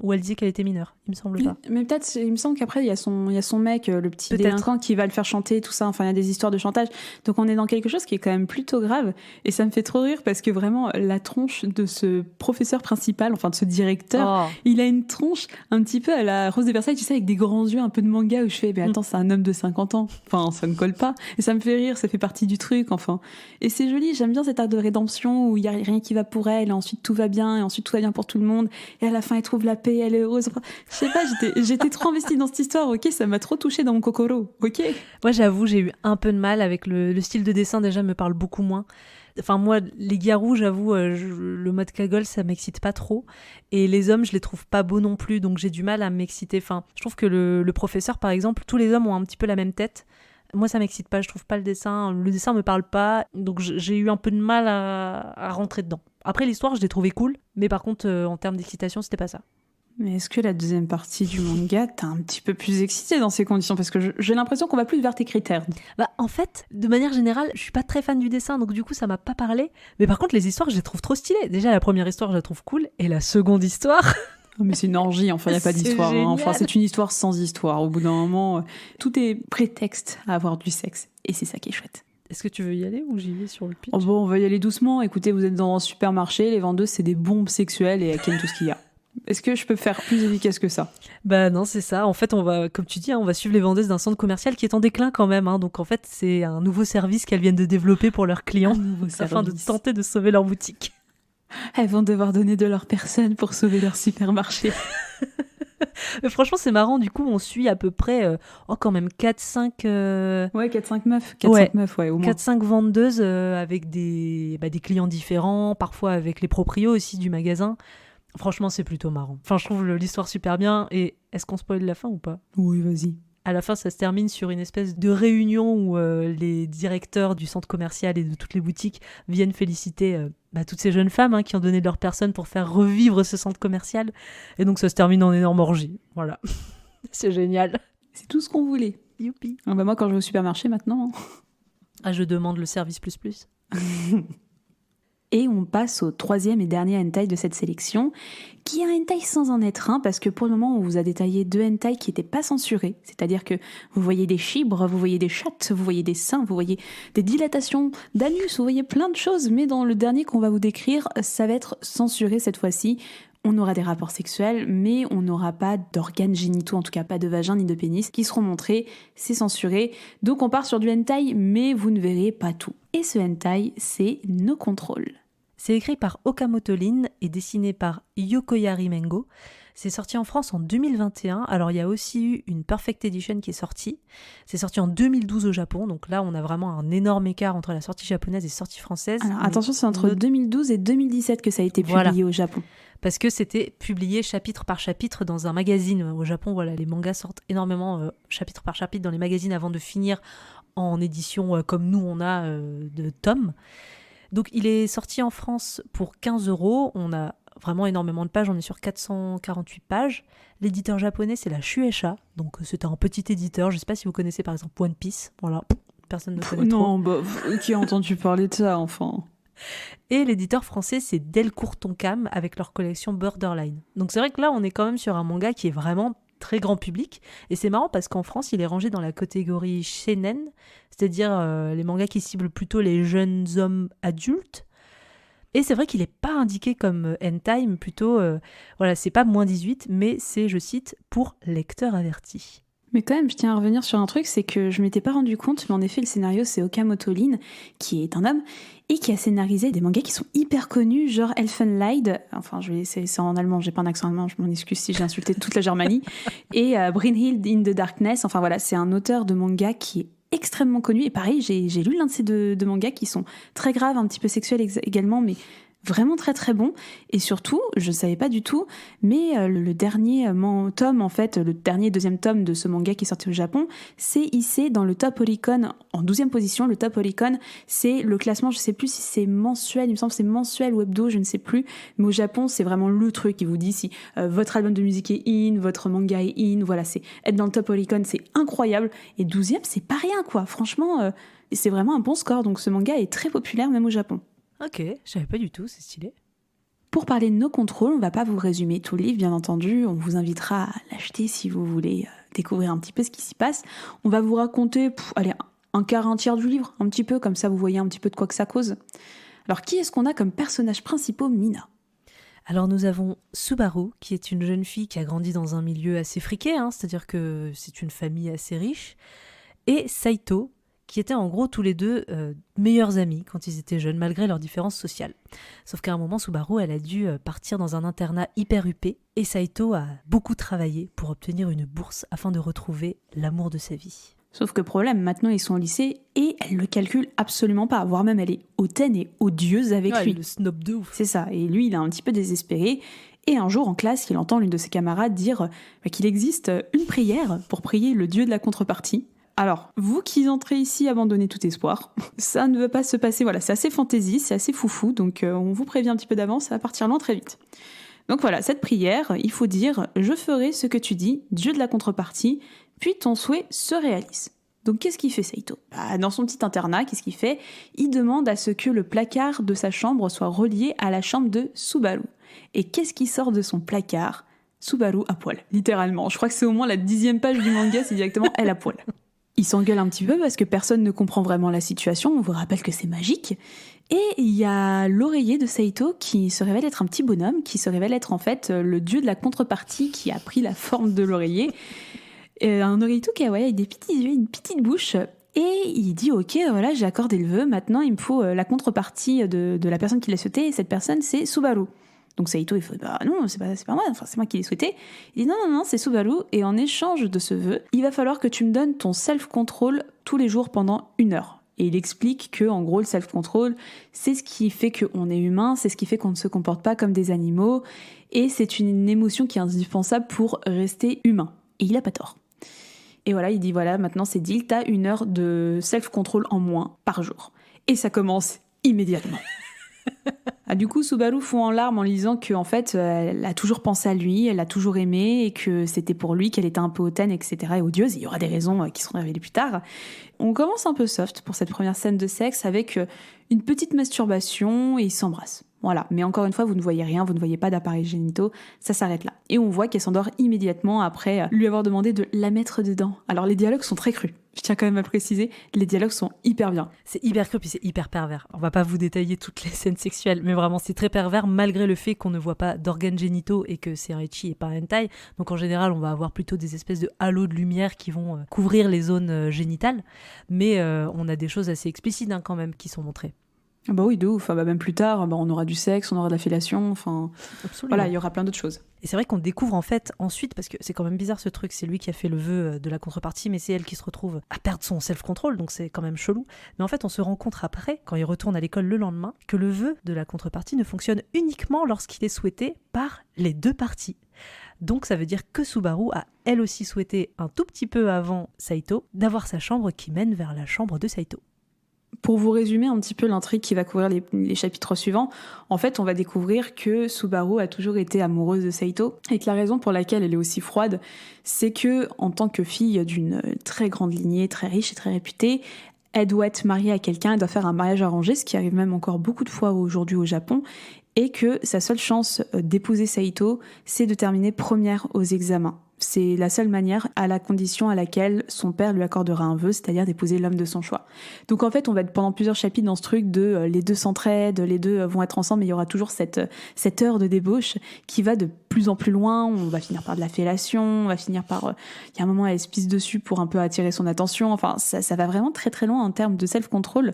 où elle disait qu'elle était mineure, il me semble pas. Mais peut-être, il me semble qu'après, il y a son mec, le petit délinquant qui va le faire chanter, tout ça. Enfin, il y a des histoires de chantage. Donc, on est dans quelque chose qui est quand même plutôt grave. Et ça me fait trop rire parce que vraiment, la tronche de ce professeur principal, enfin de ce directeur, il a une tronche un petit peu à la Rose de Versailles, tu sais, avec des grands yeux, un peu de manga où je fais, mais attends, c'est un homme de 50 ans. Enfin, ça ne colle pas. Et ça me fait rire, ça fait partie du truc, enfin. Et c'est joli, j'aime bien cet art de rédemption où il n'y a rien qui va pour elle, et ensuite tout va bien, et ensuite tout va bien pour tout le monde. Et à la fin, elle trouve la paix, elle est heureuse. Enfin, je sais pas, j'étais trop investie dans cette histoire, ok, ça m'a trop touchée dans mon kokoro, ok. Moi, j'avoue, j'ai eu un peu de mal avec le style de dessin, déjà me parle beaucoup moins. Enfin, moi, les garous, j'avoue, le mode cagole, ça m'excite pas trop. Et les hommes, je les trouve pas beaux non plus, donc j'ai du mal à m'exciter. Enfin, je trouve que le professeur, par exemple, tous les hommes ont un petit peu la même tête. Moi, ça m'excite pas, je trouve pas le dessin me parle pas, donc j'ai eu un peu de mal à rentrer dedans. Après, l'histoire, je l'ai trouvée cool, mais par contre, en termes d'excitation, c'était pas ça. Mais est-ce que la deuxième partie du manga t'as un petit peu plus excitée dans ces conditions? Parce que j'ai l'impression qu'on va plus vers tes critères. Bah, en fait, de manière générale, je suis pas très fan du dessin, donc du coup, ça m'a pas parlé. Mais par contre, les histoires, je les trouve trop stylées. Déjà, la première histoire, je la trouve cool, et la seconde histoire... Mais c'est une orgie, enfin, il n'y a pas d'histoire. Hein. Enfin, c'est une histoire sans histoire. Au bout d'un moment, tout est prétexte à avoir du sexe. Et c'est ça qui est chouette. Est-ce que tu veux y aller ou j'y vais sur le pitch? Oh bon, on va y aller doucement. Écoutez, vous êtes dans un supermarché, les vendeuses, c'est des bombes sexuelles et elles ken tout ce qu'il y a. Est-ce que je peux faire plus efficace que ça? Bah non, c'est ça. En fait, on va, comme tu dis, on va suivre les vendeuses d'un centre commercial qui est en déclin quand même. Donc en fait, c'est un nouveau service qu'elles viennent de développer pour leurs clients afin de tenter de sauver leur boutique. Elles vont devoir donner de leur personne pour sauver leur supermarché. Mais franchement, c'est marrant. Du coup, on suit à peu près quand même 4-5... Ouais, 4-5 meufs. 4-5 meufs, ouais, au moins. 4-5 vendeuses avec des clients différents, parfois avec les proprios aussi du magasin. Franchement, c'est plutôt marrant. Enfin, je trouve l'histoire super bien. Et est-ce qu'on spoil la fin ou pas? Oui, vas-y. À la fin, ça se termine sur une espèce de réunion où les directeurs du centre commercial et de toutes les boutiques viennent féliciter toutes ces jeunes femmes qui ont donné de leur personne pour faire revivre ce centre commercial. Et donc, ça se termine en énorme orgie. Voilà. C'est génial. C'est tout ce qu'on voulait. Youpi. Moi, quand je vais au supermarché maintenant... je demande le service plus. Et on passe au troisième et dernier hentai de cette sélection, qui est un hentai sans en être un, parce que pour le moment, on vous a détaillé 2 hentai qui n'étaient pas censurés. C'est-à-dire que vous voyez des chibres, vous voyez des chattes, vous voyez des seins, vous voyez des dilatations d'anus, vous voyez plein de choses. Mais dans le dernier qu'on va vous décrire, ça va être censuré cette fois-ci. On aura des rapports sexuels, mais on n'aura pas d'organes génitaux, en tout cas pas de vagin ni de pénis, qui seront montrés, c'est censuré. Donc on part sur du hentai, mais vous ne verrez pas tout. Et ce hentai, c'est No Control. C'est écrit par Okamoto Lin et dessiné par Yokoyari Mengo. C'est sorti en France en 2021. Alors, il y a aussi eu une Perfect Edition qui est sortie. C'est sorti en 2012 au Japon. Donc là, on a vraiment un énorme écart entre la sortie japonaise et la sortie française. Alors, attention, c'est entre 2012 et 2017 que ça a été publié au Japon. Parce que c'était publié chapitre par chapitre dans un magazine. Au Japon, voilà, les mangas sortent énormément chapitre par chapitre dans les magazines avant de finir en édition comme nous, on a de tomes. Donc, il est sorti en France pour 15 €. On a vraiment énormément de pages. On est sur 448 pages. L'éditeur japonais, c'est la Shueisha. Donc, c'est un petit éditeur. Je ne sais pas si vous connaissez, par exemple, One Piece. Voilà, personne ne connaît trop. Non, qui a entendu parler de ça, enfin. Et l'éditeur français, c'est Delcourt Tonkam avec leur collection Borderline. Donc, c'est vrai que là, on est quand même sur un manga qui est vraiment très grand public. Et c'est marrant parce qu'en France, il est rangé dans la catégorie seinen, c'est-à-dire les mangas qui ciblent plutôt les jeunes hommes adultes. Et c'est vrai qu'il n'est pas indiqué comme hentai, mais plutôt, voilà, c'est pas moins 18, mais c'est, je cite, pour lecteurs avertis. Mais quand même, je tiens à revenir sur un truc, c'est que je m'étais pas rendu compte, mais en effet, le scénario, c'est Okamoto Lin, qui est un homme, et qui a scénarisé des mangas qui sont hyper connus, genre Elfenlied, enfin, c'est en allemand, j'ai pas un accent allemand, je m'en excuse si j'ai insulté toute la Germanie, et Brynhild in the Darkness, enfin voilà, c'est un auteur de manga qui est extrêmement connu, et pareil, j'ai lu l'un de ces deux mangas qui sont très graves, un petit peu sexuels également, mais vraiment très très bon. Et surtout, je ne savais pas du tout, mais le dernier tome, en fait, le dernier deuxième tome de ce manga qui est sorti au Japon, c'est hissé dans le Top Oricon en 12e position. Le Top Oricon, c'est le classement, je ne sais plus si c'est mensuel, il me semble que c'est mensuel ou hebdo, je ne sais plus, mais au Japon, c'est vraiment le truc qui vous dit si votre album de musique est in, votre manga est in, voilà, c'est être dans le Top Oricon, c'est incroyable. Et 12e, c'est pas rien, quoi. Franchement, c'est vraiment un bon score, donc ce manga est très populaire, même au Japon. Ok, je savais pas du tout, c'est stylé. Pour parler de No Control, on va pas vous résumer tout le livre, bien entendu. On vous invitera à l'acheter si vous voulez découvrir un petit peu ce qui s'y passe. On va vous raconter, un quart, un tiers du livre, un petit peu, comme ça vous voyez un petit peu de quoi que ça cause. Alors, qui est-ce qu'on a comme personnages principaux, Mina ? Alors nous avons Subaru, qui est une jeune fille qui a grandi dans un milieu assez friqué, c'est-à-dire que c'est une famille assez riche, et Saito, qui étaient en gros tous les deux meilleurs amis quand ils étaient jeunes, malgré leurs différences sociales. Sauf qu'à un moment, Subaru, elle a dû partir dans un internat hyper huppé, et Saito a beaucoup travaillé pour obtenir une bourse afin de retrouver l'amour de sa vie. Sauf que problème, maintenant ils sont au lycée, et elle le calcule absolument pas, voire même elle est hautaine et odieuse avec lui. Le snob de ouf. C'est ça, et lui il est un petit peu désespéré, et un jour en classe, il entend l'une de ses camarades dire qu'il existe une prière pour prier le dieu de la contrepartie. Alors, vous qui entrez ici, abandonnez tout espoir. Ça ne veut pas se passer, voilà, c'est assez fantaisie, c'est assez foufou, donc on vous prévient un petit peu d'avance, ça va partir loin très vite. Donc voilà, cette prière, il faut dire « Je ferai ce que tu dis, Dieu de la contrepartie, puis ton souhait se réalise ». Donc qu'est-ce qu'il fait Saito ? Dans son petit internat, qu'est-ce qu'il fait ? Il demande à ce que le placard de sa chambre soit relié à la chambre de Subaru. Et qu'est-ce qui sort de son placard ? Subaru à poil, littéralement. Je crois que c'est au moins la 10e page du manga, c'est directement elle à poil. Il s'engueule un petit peu parce que personne ne comprend vraiment la situation, on vous rappelle que c'est magique. Et il y a l'oreiller de Saito qui se révèle être un petit bonhomme, qui se révèle être en fait le dieu de la contrepartie qui a pris la forme de l'oreiller. Un oreiller tout kawaii avec des petits yeux, une petite bouche. Et il dit ok, voilà, j'ai accordé le vœu, maintenant il me faut la contrepartie de la personne qui l'a souhaité, et cette personne c'est Subaru. Donc Saito il fait non, c'est pas moi, enfin c'est moi qui l'ai souhaité. Il dit non, c'est Subaru, et en échange de ce vœu, il va falloir que tu me donnes ton self-control tous les jours pendant 1 heure. Et il explique que en gros le self-control, c'est ce qui fait qu'on est humain, c'est ce qui fait qu'on ne se comporte pas comme des animaux, et c'est une émotion qui est indispensable pour rester humain. Et il a pas tort. Et voilà, il dit voilà, maintenant c'est deal, t'as 1 heure de self-control en moins par jour. Et ça commence immédiatement. Du coup, Subaru fond en larmes en lisant qu'en fait, elle a toujours pensé à lui, elle l'a toujours aimé, et que c'était pour lui qu'elle était un peu hautaine, etc. et odieuse. Il y aura des raisons qui seront révélées plus tard. On commence un peu soft pour cette première scène de sexe avec une petite masturbation et ils s'embrassent. Voilà, mais encore une fois, vous ne voyez rien, vous ne voyez pas d'appareils génitaux, ça s'arrête là. Et on voit qu'elle s'endort immédiatement après lui avoir demandé de la mettre dedans. Alors les dialogues sont très crus, je tiens quand même à préciser, les dialogues sont hyper bien. C'est hyper cru, puis c'est hyper pervers. On va pas vous détailler toutes les scènes sexuelles, mais vraiment c'est très pervers malgré le fait qu'on ne voit pas d'organes génitaux et que c'est un ecchi et pas un hentai. Donc en général, on va avoir plutôt des espèces de halos de lumière qui vont couvrir les zones génitales, mais on a des choses assez explicites quand même qui sont montrées. Ah bah oui, de ouf. Même plus tard, on aura du sexe, on aura de la fellation, enfin... Absolument. Voilà, il y aura plein d'autres choses. Et c'est vrai qu'on découvre en fait ensuite, parce que c'est quand même bizarre ce truc, c'est lui qui a fait le vœu de la contrepartie, mais c'est elle qui se retrouve à perdre son self-control, donc c'est quand même chelou. Mais en fait, on se rend compte après, quand il retourne à l'école le lendemain, que le vœu de la contrepartie ne fonctionne uniquement lorsqu'il est souhaité par les deux parties. Donc ça veut dire que Subaru a elle aussi souhaité, un tout petit peu avant Saito, d'avoir sa chambre qui mène vers la chambre de Saito. Pour vous résumer un petit peu l'intrigue qui va couvrir les chapitres suivants, en fait, on va découvrir que Subaru a toujours été amoureuse de Saito et que la raison pour laquelle elle est aussi froide, c'est que, en tant que fille d'une très grande lignée, très riche et très réputée, elle doit être mariée à quelqu'un, elle doit faire un mariage arrangé, ce qui arrive même encore beaucoup de fois aujourd'hui au Japon, et que sa seule chance d'épouser Saito, c'est de terminer première aux examens. c'est la seule manière, à la condition à laquelle son père lui accordera un vœu, c'est-à-dire d'épouser l'homme de son choix. Donc en fait, on va être pendant plusieurs chapitres dans ce truc de les deux s'entraident, les deux vont être ensemble, mais il y aura toujours cette heure de débauche qui va de plus en plus loin. On va finir par de la fellation, on va finir par... Il y a un moment, elle se pisse dessus pour un peu attirer son attention. Enfin, ça va vraiment très très loin en termes de self-control.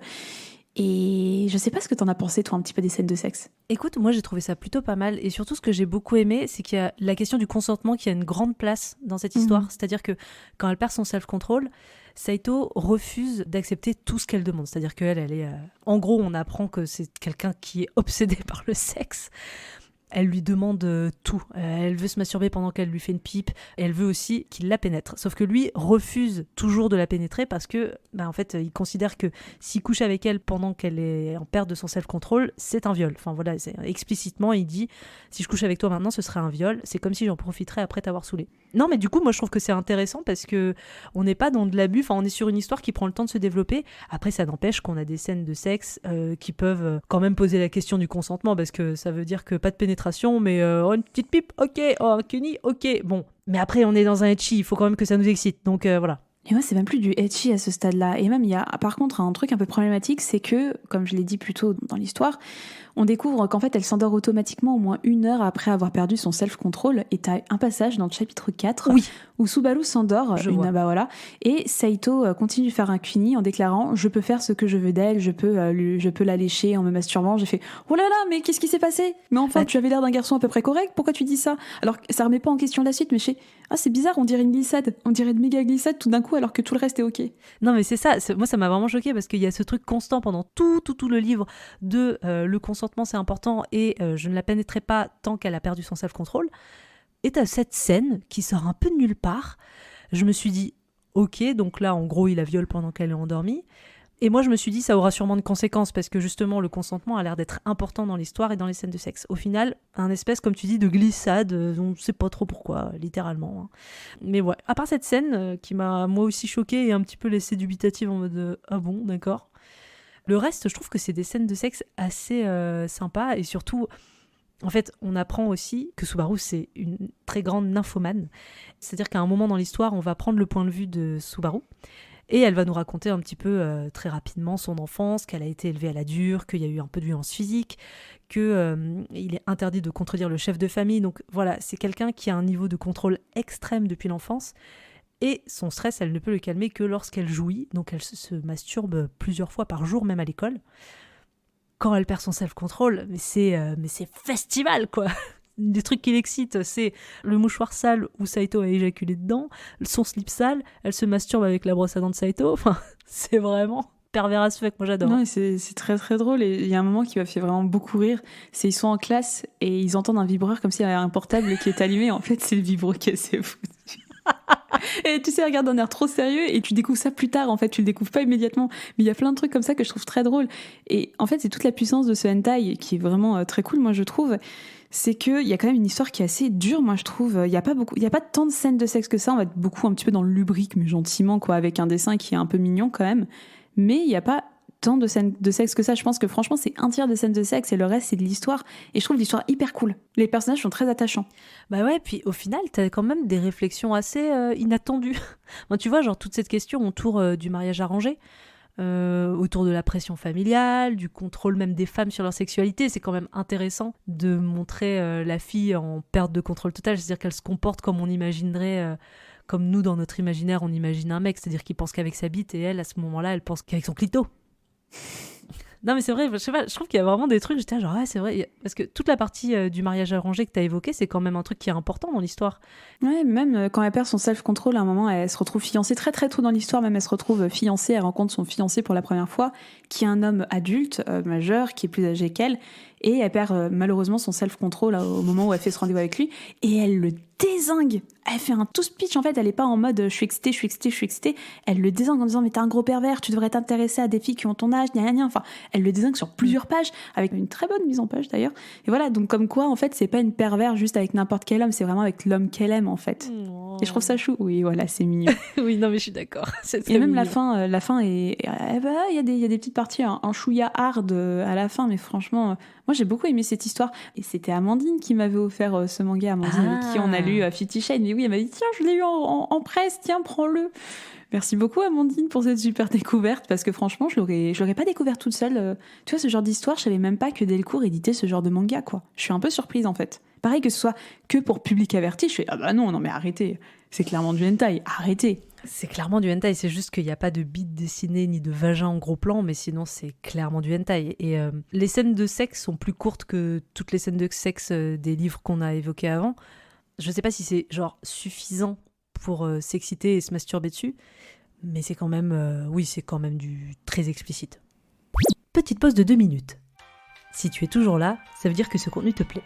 Et je sais pas ce que t'en as pensé, toi, un petit peu des scènes de sexe. Écoute, moi j'ai trouvé ça plutôt pas mal, et surtout ce que j'ai beaucoup aimé, c'est qu'il y a la question du consentement qui a une grande place dans cette histoire. C'est-à-dire que quand elle perd son self-control, Saito refuse d'accepter tout ce qu'elle demande. C'est-à-dire qu'elle, elle est... En gros, on apprend que c'est quelqu'un qui est obsédé par le sexe. Elle lui demande tout. Elle veut se masturber pendant qu'elle lui fait une pipe. Et elle veut aussi qu'il la pénètre. Sauf que lui refuse toujours de la pénétrer parce que, en fait, il considère que s'il couche avec elle pendant qu'elle est en perte de son self-control, c'est un viol. Enfin voilà, explicitement, il dit « Si je couche avec toi maintenant, ce serait un viol. C'est comme si j'en profiterais après t'avoir saoulé. » Non, mais du coup, moi, je trouve que c'est intéressant parce que on n'est pas dans de l'abus. Enfin, on est sur une histoire qui prend le temps de se développer. Après, ça n'empêche qu'on a des scènes de sexe qui peuvent quand même poser la question du consentement parce que ça veut dire que pas de pénétration, mais une petite pipe, ok, un cuni, ok. Bon, mais après, on est dans un etchi, il faut quand même que ça nous excite. Donc voilà. Et moi, c'est même plus du etchi à ce stade-là. Et même, il y a par contre un truc un peu problématique, c'est que, comme je l'ai dit plus tôt dans l'histoire, on découvre qu'en fait, elle s'endort automatiquement au moins 1 heure après avoir perdu son self-control. Et t'as un passage dans le chapitre 4 où Subaru s'endort, et Saito continue de faire un kuni en déclarant « Je peux faire ce que je veux d'elle, je peux la lécher en me masturbant. » J'ai fait « Oh là là, mais qu'est-ce qui s'est passé ? Mais enfin, tu avais l'air d'un garçon à peu près correct, pourquoi tu dis ça ?» Alors, ça remet pas en question la suite, mais je fais « Ah, c'est bizarre, on dirait une glissade, on dirait une méga glissade tout d'un coup alors que tout le reste est ok. » Non, mais c'est ça, moi ça m'a vraiment choquée parce qu'il y a ce truc constant pendant tout le livre de le consentement c'est important et je ne la pénétrerai pas tant qu'elle a perdu son self-control. Et t'as cette scène qui sort un peu de nulle part. Je me suis dit, ok, donc là en gros il la viole pendant qu'elle est endormie. Et moi je me suis dit, ça aura sûrement de conséquences parce que justement le consentement a l'air d'être important dans l'histoire et dans les scènes de sexe. Au final, un espèce, comme tu dis, de glissade, on ne sait pas trop pourquoi, littéralement. Hein. Mais ouais, à part cette scène qui m'a moi aussi choquée et un petit peu laissée dubitative en mode ah bon, d'accord. Le reste, je trouve que c'est des scènes de sexe assez sympas et surtout, en fait, on apprend aussi que Subaru, c'est une très grande nymphomane. C'est-à-dire qu'à un moment dans l'histoire, on va prendre le point de vue de Subaru et elle va nous raconter un petit peu très rapidement son enfance, qu'elle a été élevée à la dure, qu'il y a eu un peu de violence physique, qu'il est interdit de contredire le chef de famille. Donc voilà, c'est quelqu'un qui a un niveau de contrôle extrême depuis l'enfance. Et son stress, elle ne peut le calmer que lorsqu'elle jouit. Donc elle se masturbe plusieurs fois par jour, même à l'école. Quand elle perd son self-control, mais c'est festival, quoi. Des trucs qui l'excitent, c'est le mouchoir sale où Saito a éjaculé dedans, son slip sale, elle se masturbe avec la brosse à dents de Saito. Enfin, c'est vraiment pervers as fuck, moi j'adore. Non, c'est très très drôle et il y a un moment qui m'a fait vraiment beaucoup rire, c'est ils sont en classe et ils entendent un vibreur comme s'il y avait un portable qui est allumé, en fait c'est le vibro qui s'est foutu. Et tu sais, regarde d'un air trop sérieux et tu découvres ça plus tard, en fait tu le découvres pas immédiatement, mais il y a plein de trucs comme ça que je trouve très drôle et en fait c'est toute la puissance de ce hentai qui est vraiment très cool, moi je trouve, c'est qu'il y a quand même une histoire qui est assez dure, moi je trouve. Il y a pas tant de scènes de sexe que ça, on va être beaucoup un petit peu dans le lubrique mais gentiment, quoi, avec un dessin qui est un peu mignon quand même, mais il y a pas tant de scènes de sexe que ça. Je pense que franchement c'est 1/3 des scènes de sexe et le reste c'est de l'histoire, et je trouve l'histoire hyper cool, les personnages sont très attachants. Bah ouais, puis au final t'as quand même des réflexions assez inattendues. Bon, tu vois, genre toute cette question autour du mariage arrangé, autour de la pression familiale, du contrôle même des femmes sur leur sexualité, c'est quand même intéressant de montrer la fille en perte de contrôle total, c'est-à-dire qu'elle se comporte comme on imaginerait, comme nous dans notre imaginaire on imagine un mec, c'est-à-dire qu'il pense qu'avec sa bite et elle à ce moment-là elle pense qu'avec son clito. Non mais c'est vrai, je sais pas, je trouve qu'il y a vraiment des trucs, j'étais genre ouais c'est vrai, parce que toute la partie du mariage arrangé que t'as évoqué, c'est quand même un truc qui est important dans l'histoire. Ouais, même quand elle perd son self-control, à un moment elle se retrouve fiancée très très tôt dans l'histoire, même elle se retrouve fiancée, elle rencontre son fiancé pour la première fois, qui est un homme adulte, majeur, qui est plus âgé qu'elle, et elle perd malheureusement son self-control au moment où elle fait ce rendez-vous avec lui, et elle le dézingue. Elle fait un tout speech, en fait, elle est pas en mode je suis excitée, elle le dézingue en disant mais t'es un gros pervers, tu devrais t'intéresser à des filles qui ont ton âge, gna gna gna. Enfin, elle le dézingue sur plusieurs pages, avec une très bonne mise en page d'ailleurs. Et voilà, donc comme quoi en fait c'est pas une pervers juste avec n'importe quel homme, c'est vraiment avec l'homme qu'elle aime en fait. Oh, Et je trouve ça chou. Oui, voilà, c'est mignon. Oui, non, mais je suis d'accord. Et même la fin est... Il y a des petites parties, un chouïa hard à la fin, mais franchement, moi j'ai beaucoup aimé cette histoire. Et c'était Amandine qui m'avait offert ce manga, Amandine, avec qui on a lu 50 Shades. Mais oui, elle m'a dit, tiens, je l'ai eu en presse, tiens, prends-le. Merci beaucoup Amandine pour cette super découverte, parce que franchement, je l'aurais pas découvert toute seule. Tu vois, ce genre d'histoire, je savais même pas que Delcourt éditait ce genre de manga, quoi. Je suis un peu surprise en fait. Pareil que ce soit que pour public averti, je fais ah bah non mais arrêtez, c'est clairement du hentai, arrêtez. C'est clairement du hentai, c'est juste qu'il n'y a pas de bite dessinée ni de vagin en gros plan, mais sinon c'est clairement du hentai. Et les scènes de sexe sont plus courtes que toutes les scènes de sexe des livres qu'on a évoqués avant. Je sais pas si c'est genre suffisant pour s'exciter et se masturber dessus, mais c'est quand même, c'est quand même du très explicite. Petite pause de 2 minutes. Si tu es toujours là, ça veut dire que ce contenu te plaît.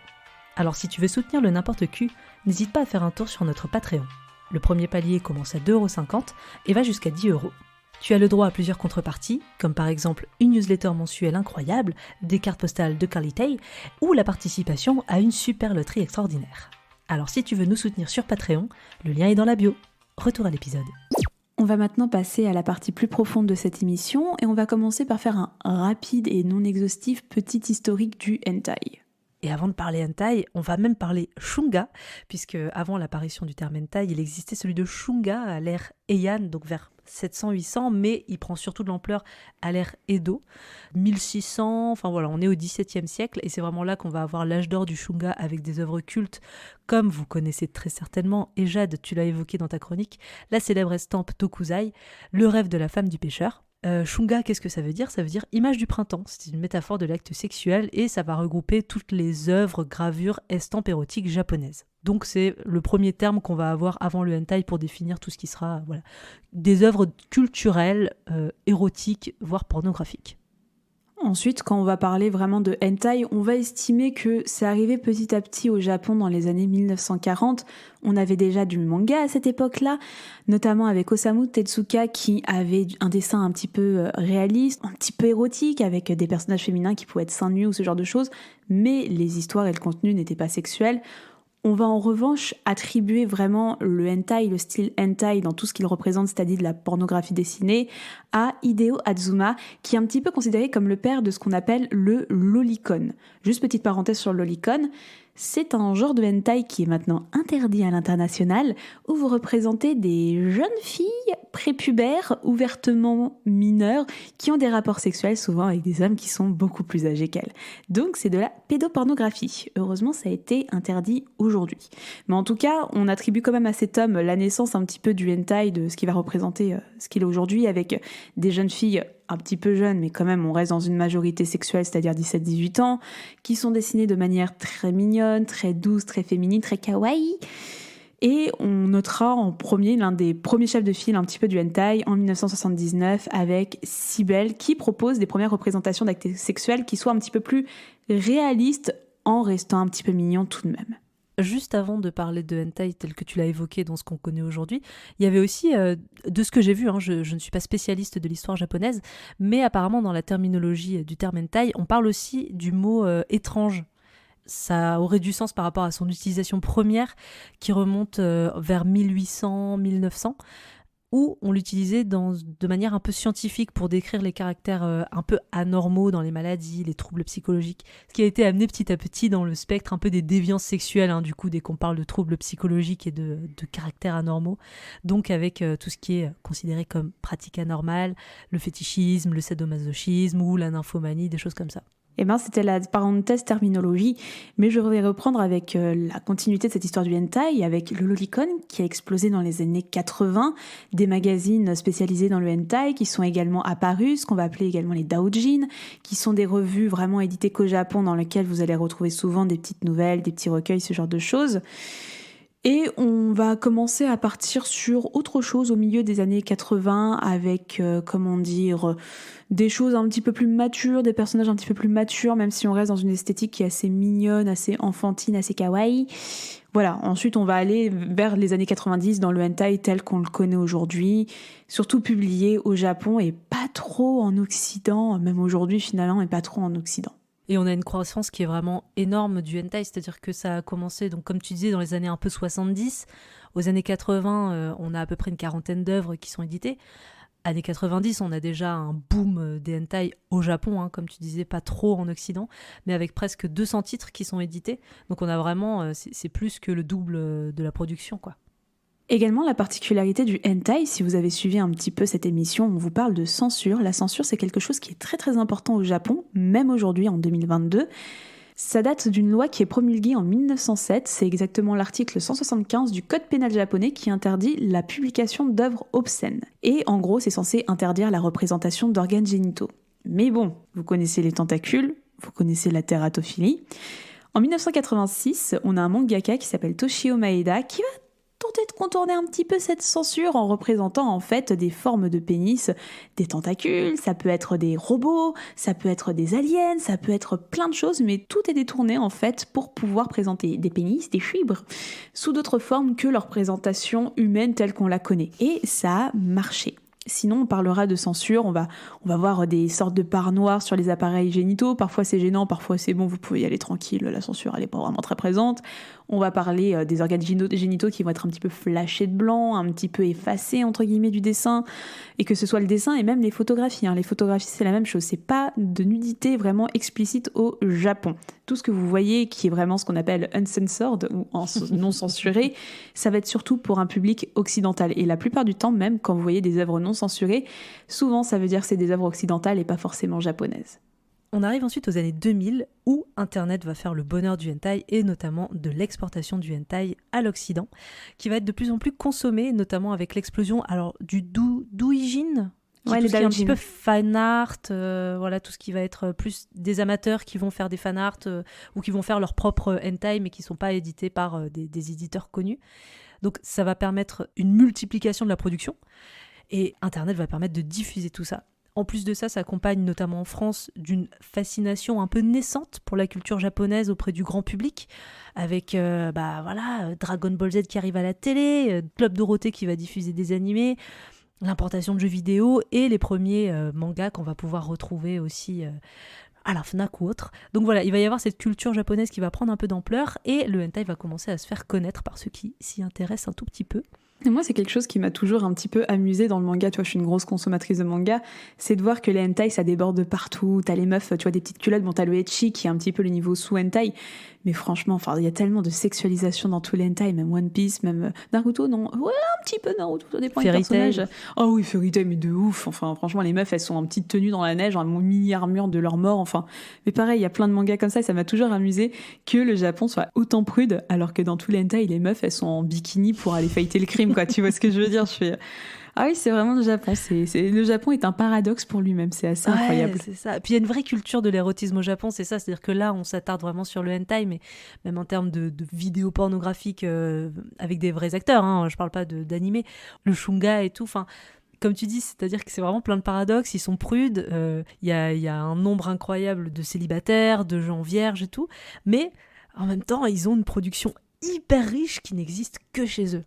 Alors si tu veux soutenir le N'importe Q, n'hésite pas à faire un tour sur notre Patreon. Le premier palier commence à 2,50€ et va jusqu'à 10€. Tu as le droit à plusieurs contreparties, comme par exemple une newsletter mensuelle incroyable, des cartes postales de qualité ou la participation à une super loterie extraordinaire. Alors si tu veux nous soutenir sur Patreon, le lien est dans la bio. Retour à l'épisode. On va maintenant passer à la partie plus profonde de cette émission et on va commencer par faire un rapide et non exhaustif petit historique du hentai. Et avant de parler hentai, on va même parler shunga, puisque avant l'apparition du terme hentai, il existait celui de shunga à l'ère Heian, donc vers 700-800, mais il prend surtout de l'ampleur à l'ère Edo, 1600, enfin voilà, on est au XVIIe siècle, et c'est vraiment là qu'on va avoir l'âge d'or du shunga avec des œuvres cultes, comme vous connaissez très certainement, et Jade, tu l'as évoqué dans ta chronique, la célèbre estampe Tokuzai, le rêve de la femme du pêcheur. Shunga, qu'est-ce que ça veut dire ? Ça veut dire image du printemps. C'est une métaphore de l'acte sexuel et ça va regrouper toutes les œuvres, gravures, estampes érotiques japonaises. Donc c'est le premier terme qu'on va avoir avant le hentai pour définir tout ce qui sera des œuvres culturelles, érotiques, voire pornographiques. Ensuite, quand on va parler vraiment de hentai, on va estimer que c'est arrivé petit à petit au Japon dans les années 1940. On avait déjà du manga à cette époque-là, notamment avec Osamu Tezuka qui avait un dessin un petit peu réaliste, un petit peu érotique, avec des personnages féminins qui pouvaient être seins nus ou ce genre de choses, mais les histoires et le contenu n'étaient pas sexuels. On va en revanche attribuer vraiment le hentai, le style hentai dans tout ce qu'il représente, c'est-à-dire de la pornographie dessinée, à Hideo Azuma, qui est un petit peu considéré comme le père de ce qu'on appelle le lolicon. Juste petite parenthèse sur le lolicon, c'est un genre de hentai qui est maintenant interdit à l'international, où vous représentez des jeunes filles prépubères, ouvertement mineures, qui ont des rapports sexuels souvent avec des hommes qui sont beaucoup plus âgés qu'elles. Donc c'est de la pédopornographie. Heureusement, ça a été interdit aujourd'hui. Mais en tout cas, on attribue quand même à cet homme la naissance un petit peu du hentai, de ce qui va représenter ce qu'il est aujourd'hui, avec des jeunes filles un petit peu jeunes, mais quand même on reste dans une majorité sexuelle, c'est-à-dire 17-18 ans, qui sont dessinées de manière très mignonne, très douce, très féminine, très kawaii. Et on notera en premier l'un des premiers chefs de file un petit peu du hentai en 1979 avec Cybèle, qui propose des premières représentations d'actes sexuels qui soient un petit peu plus réalistes en restant un petit peu mignons tout de même. Juste avant de parler de hentai tel que tu l'as évoqué dans ce qu'on connaît aujourd'hui, il y avait aussi, de ce que j'ai vu, je ne suis pas spécialiste de l'histoire japonaise, mais apparemment dans la terminologie du terme hentai, on parle aussi du mot étrange. Ça aurait du sens par rapport à son utilisation première qui remonte vers 1800-1900, où on l'utilisait de manière un peu scientifique pour décrire les caractères un peu anormaux dans les maladies, les troubles psychologiques, ce qui a été amené petit à petit dans le spectre un peu des déviances sexuelles, du coup, dès qu'on parle de troubles psychologiques et de caractères anormaux, donc avec tout ce qui est considéré comme pratique anormale, le fétichisme, le sadomasochisme ou la nymphomanie, des choses comme ça. C'était la parenthèse terminologie, mais je vais reprendre avec la continuité de cette histoire du hentai, avec le lolicon qui a explosé dans les années 80, des magazines spécialisés dans le hentai qui sont également apparus, ce qu'on va appeler également les daojin, qui sont des revues vraiment éditées qu'au Japon dans lesquelles vous allez retrouver souvent des petites nouvelles, des petits recueils, ce genre de choses. Et on va commencer à partir sur autre chose au milieu des années 80 avec, des choses un petit peu plus matures, des personnages un petit peu plus matures, même si on reste dans une esthétique qui est assez mignonne, assez enfantine, assez kawaii. Voilà, ensuite on va aller vers les années 90 dans le hentai tel qu'on le connaît aujourd'hui, surtout publié au Japon et pas trop en Occident, même aujourd'hui finalement, et pas trop en Occident. Et on a une croissance qui est vraiment énorme du hentai, c'est-à-dire que ça a commencé, donc comme tu disais, dans les années un peu 70. Aux années 80, on a à peu près une quarantaine d'œuvres qui sont éditées. Années 90, on a déjà un boom des hentai au Japon, comme tu disais, pas trop en Occident, mais avec presque 200 titres qui sont édités. Donc on a vraiment, c'est plus que le double de la production, quoi. Également, la particularité du hentai, si vous avez suivi un petit peu cette émission, on vous parle de censure. La censure, c'est quelque chose qui est très très important au Japon, même aujourd'hui en 2022. Ça date d'une loi qui est promulguée en 1907, c'est exactement l'article 175 du Code pénal japonais qui interdit la publication d'œuvres obscènes. Et en gros, c'est censé interdire la représentation d'organes génitaux. Mais bon, vous connaissez les tentacules, vous connaissez la tératophilie. En 1986, on a un mangaka qui s'appelle Toshio Maeda qui va tenter de contourner un petit peu cette censure en représentant en fait des formes de pénis, des tentacules, ça peut être des robots, ça peut être des aliens, ça peut être plein de choses, mais tout est détourné en fait pour pouvoir présenter des pénis, des fibres, sous d'autres formes que leur présentation humaine telle qu'on la connaît. Et ça a marché. Sinon, on parlera de censure, on va voir des sortes de barres noires sur les appareils génitaux, parfois c'est gênant, parfois c'est bon, vous pouvez y aller tranquille, la censure elle est pas vraiment très présente. On va parler des organes génitaux qui vont être un petit peu flashés de blanc, un petit peu effacés entre guillemets du dessin, et que ce soit le dessin et même les photographies. Les photographies c'est la même chose, c'est pas de nudité vraiment explicite au Japon. Tout ce que vous voyez qui est vraiment ce qu'on appelle uncensored ou non censuré, ça va être surtout pour un public occidental. Et la plupart du temps, même quand vous voyez des œuvres non censurées, souvent ça veut dire que c'est des œuvres occidentales et pas forcément japonaises. On arrive ensuite aux années 2000 où Internet va faire le bonheur du hentai et notamment de l'exportation du hentai à l'Occident, qui va être de plus en plus consommé, notamment avec l'explosion du doujin. Ouais, tout ce qui est un petit peu fan art, voilà, tout ce qui va être plus des amateurs qui vont faire des fan art ou qui vont faire leur propre hentai mais qui ne sont pas édités par des éditeurs connus. Donc ça va permettre une multiplication de la production et Internet va permettre de diffuser tout ça. En plus de ça, ça accompagne notamment en France d'une fascination un peu naissante pour la culture japonaise auprès du grand public, avec Dragon Ball Z qui arrive à la télé, Club Dorothée qui va diffuser des animés, l'importation de jeux vidéo et les premiers mangas qu'on va pouvoir retrouver aussi à la Fnac ou autre. Donc voilà, il va y avoir cette culture japonaise qui va prendre un peu d'ampleur et le hentai va commencer à se faire connaître par ceux qui s'y intéressent un tout petit peu. Et moi, c'est quelque chose qui m'a toujours un petit peu amusée dans le manga. Tu vois, je suis une grosse consommatrice de manga. C'est de voir que les hentai, ça déborde de partout. T'as les meufs, tu vois, des petites culottes. Bon, t'as le ecchi qui est un petit peu le niveau sous hentai. Mais franchement, il y a tellement de sexualisation dans tous les hentai, même One Piece, même Naruto, non? Ouais, un petit peu Naruto, ça dépend des personnages. Oh oui, Fairy Tail, mais de ouf. Enfin, franchement, les meufs, elles sont en petite tenue dans la neige, en mini-armure de leur mort. Enfin, mais pareil, il y a plein de mangas comme ça et ça m'a toujours amusé que le Japon soit autant prude, alors que dans tous les hentai, les meufs, elles sont en bikini pour aller fighter le crime, quoi. Tu vois ce que je veux dire? Ah oui, c'est vraiment le Japon. Le Japon est un paradoxe pour lui-même, c'est assez incroyable. C'est ça. Puis il y a une vraie culture de l'érotisme au Japon, c'est ça. C'est-à-dire que là, on s'attarde vraiment sur le hentai, mais même en termes de vidéos pornographiques avec des vrais acteurs, je parle pas d'animé, le shunga et tout, enfin... Comme tu dis, c'est-à-dire que c'est vraiment plein de paradoxes, ils sont prudes, il y a un nombre incroyable de célibataires, de gens vierges et tout, mais en même temps, ils ont une production hyper riche qui n'existe que chez eux.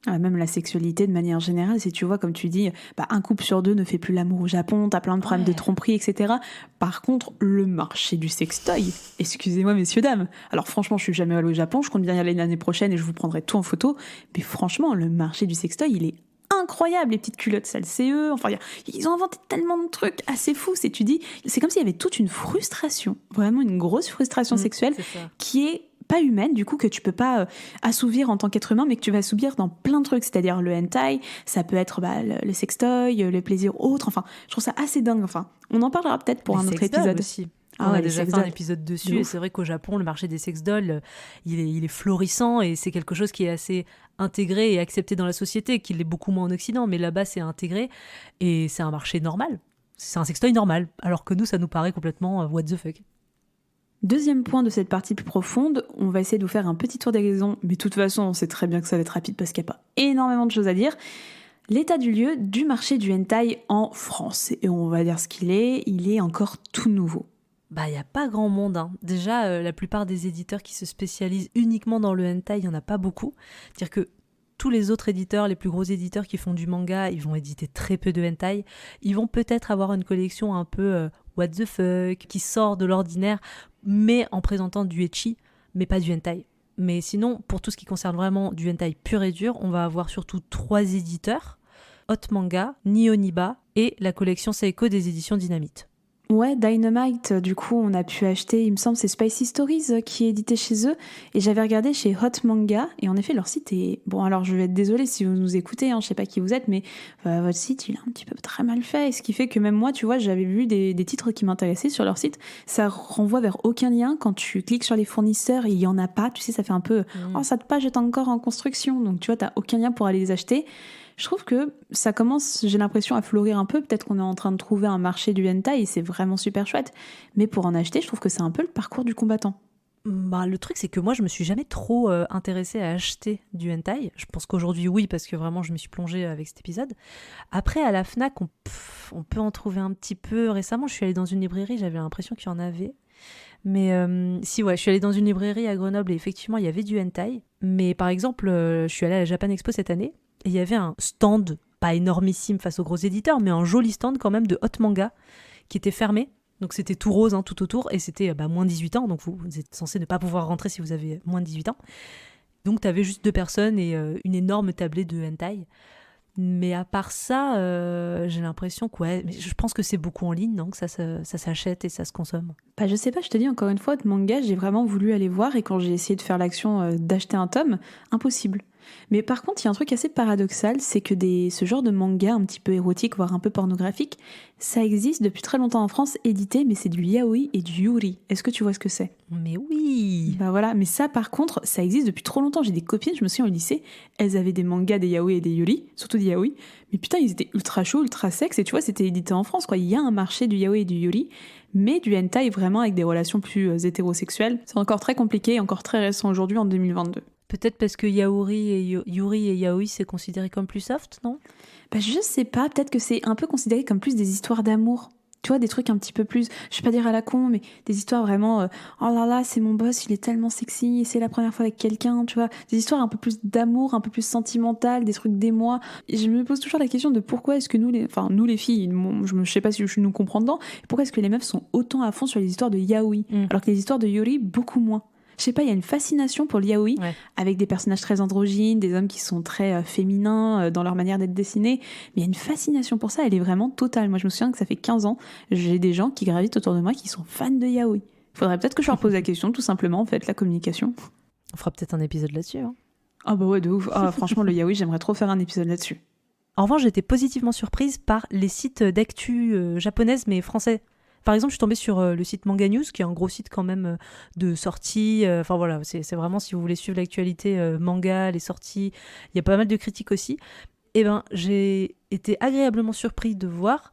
Même la sexualité de manière générale, si tu vois, comme tu dis, un couple sur deux ne fait plus l'amour au Japon, t'as plein de problèmes de tromperie, etc. Par contre, le marché du sextoy, excusez-moi messieurs, dames, alors franchement, je suis jamais allée au Japon, je compte bien y aller l'année prochaine et je vous prendrai tout en photo, mais franchement, le marché du sextoy, il est incroyable, les petites culottes sales CE, enfin, ils ont inventé tellement de trucs assez fous, c'est comme s'il y avait toute une frustration, vraiment une grosse frustration sexuelle qui est pas humaine, du coup, que tu peux pas assouvir en tant qu'être humain, mais que tu vas assouvir dans plein de trucs, c'est-à-dire le hentai, ça peut être le sextoy, le plaisir autre, enfin, je trouve ça assez dingue, enfin, on en parlera peut-être pour un autre épisode. Aussi. On a déjà fait un épisode dessus et c'est vrai qu'au Japon, le marché des sex-dolls, il est florissant et c'est quelque chose qui est assez intégré et accepté dans la société, qui l'est beaucoup moins en Occident, mais là-bas, c'est intégré et c'est un marché normal. C'est un sextoy normal, alors que nous, ça nous paraît complètement what the fuck. Deuxième point de cette partie plus profonde, on va essayer de vous faire un petit tour d'horizon, mais de toute façon, on sait très bien que ça va être rapide parce qu'il n'y a pas énormément de choses à dire. L'état du lieu du marché du hentai en France. Et on va dire ce qu'il est, il est encore tout nouveau. Il n'y a pas grand monde. Déjà, la plupart des éditeurs qui se spécialisent uniquement dans le hentai, il n'y en a pas beaucoup. C'est-à-dire que tous les autres éditeurs, les plus gros éditeurs qui font du manga, ils vont éditer très peu de hentai. Ils vont peut-être avoir une collection un peu what the fuck, qui sort de l'ordinaire, mais en présentant du ecchi, mais pas du hentai. Mais sinon, pour tout ce qui concerne vraiment du hentai pur et dur, on va avoir surtout 3 éditeurs, Hot Manga, Nihoniba et la collection Seiko des éditions Dynamite. Ouais, Dynamite, du coup, on a pu acheter, il me semble, c'est Spicy Stories qui est édité chez eux. Et j'avais regardé chez Hot Manga, et en effet, leur site est... Bon, alors je vais être désolée si vous nous écoutez, je sais pas qui vous êtes, mais votre site, il est un petit peu très mal fait. Ce qui fait que même moi, tu vois, j'avais vu des titres qui m'intéressaient sur leur site. Ça renvoie vers aucun lien. Quand tu cliques sur les fournisseurs, il y en a pas. Tu sais, ça fait un peu « Oh, cette page est encore en construction ». Donc, tu vois, t'as aucun lien pour aller les acheter. Je trouve que ça commence, j'ai l'impression, à fleurir un peu. Peut-être qu'on est en train de trouver un marché du hentai et c'est vraiment super chouette. Mais pour en acheter, je trouve que c'est un peu le parcours du combattant. Le truc, c'est que moi, je me suis jamais trop intéressée à acheter du hentai. Je pense qu'aujourd'hui, oui, parce que vraiment, je me suis plongée avec cet épisode. Après, à la Fnac, on peut en trouver un petit peu. Récemment, je suis allée dans une librairie, j'avais l'impression qu'il y en avait. Mais je suis allée dans une librairie à Grenoble et effectivement, il y avait du hentai. Mais par exemple, je suis allée à la Japan Expo cette année. Et il y avait un stand, pas énormissime face aux gros éditeurs, mais un joli stand quand même de Hot Manga qui était fermé. Donc c'était tout rose tout autour et c'était moins de 18 ans. Donc vous êtes censé ne pas pouvoir rentrer si vous avez moins de 18 ans. Donc tu avais juste 2 personnes et une énorme tablée de hentai. Mais à part ça, j'ai l'impression que mais je pense que c'est beaucoup en ligne, donc ça s'achète et ça se consomme. Je sais pas, je te dis encore une fois, Hot Manga, j'ai vraiment voulu aller voir et quand j'ai essayé de faire l'action d'acheter un tome, impossible. Mais par contre, il y a un truc assez paradoxal, c'est que ce genre de manga un petit peu érotique, voire un peu pornographique, ça existe depuis très longtemps en France, édité, mais c'est du yaoi et du yuri. Est-ce que tu vois ce que c'est ? Mais oui. Voilà, mais ça par contre, ça existe depuis trop longtemps. J'ai des copines, je me souviens au lycée, elles avaient des mangas, des yaoi et des yuri, surtout des yaoi, mais putain, ils étaient ultra chauds, ultra sex, et tu vois, c'était édité en France, quoi. Il y a un marché du yaoi et du yuri, mais du hentai vraiment avec des relations plus hétérosexuelles. C'est encore très compliqué et encore très récent aujourd'hui en 2022. Peut-être parce que yuri et yaoi, c'est considéré comme plus soft, non ? Je sais pas, peut-être que c'est un peu considéré comme plus des histoires d'amour. Tu vois, des trucs un petit peu plus, je vais pas dire à la con, mais des histoires vraiment, oh là là, c'est mon boss, il est tellement sexy, et c'est la première fois avec quelqu'un, tu vois. Des histoires un peu plus d'amour, un peu plus sentimentales, des trucs d'émoi. Et je me pose toujours la question de pourquoi est-ce que nous les filles, je sais pas si je nous comprends dedans, pourquoi est-ce que les meufs sont autant à fond sur les histoires de yaoi, alors que les histoires de yuri, beaucoup moins. Je sais pas, il y a une fascination pour le yaoi, avec des personnages très androgynes, des hommes qui sont très féminins dans leur manière d'être dessinés, mais il y a une fascination pour ça, elle est vraiment totale. Moi je me souviens que ça fait 15 ans, j'ai des gens qui gravitent autour de moi qui sont fans de yaoi. Faudrait peut-être que je leur pose la question, tout simplement, en fait, la communication. On fera peut-être un épisode là-dessus. Ah bah ouais, de ouf. Franchement, le yaoi, j'aimerais trop faire un épisode là-dessus. En revanche, j'ai été positivement surprise par les sites d'actu japonaises, mais français. Par exemple, je suis tombée sur le site Manga News, qui est un gros site quand même de sorties. Enfin voilà, c'est vraiment, si vous voulez suivre l'actualité manga, les sorties, il y a pas mal de critiques aussi. J'ai été agréablement surprise de voir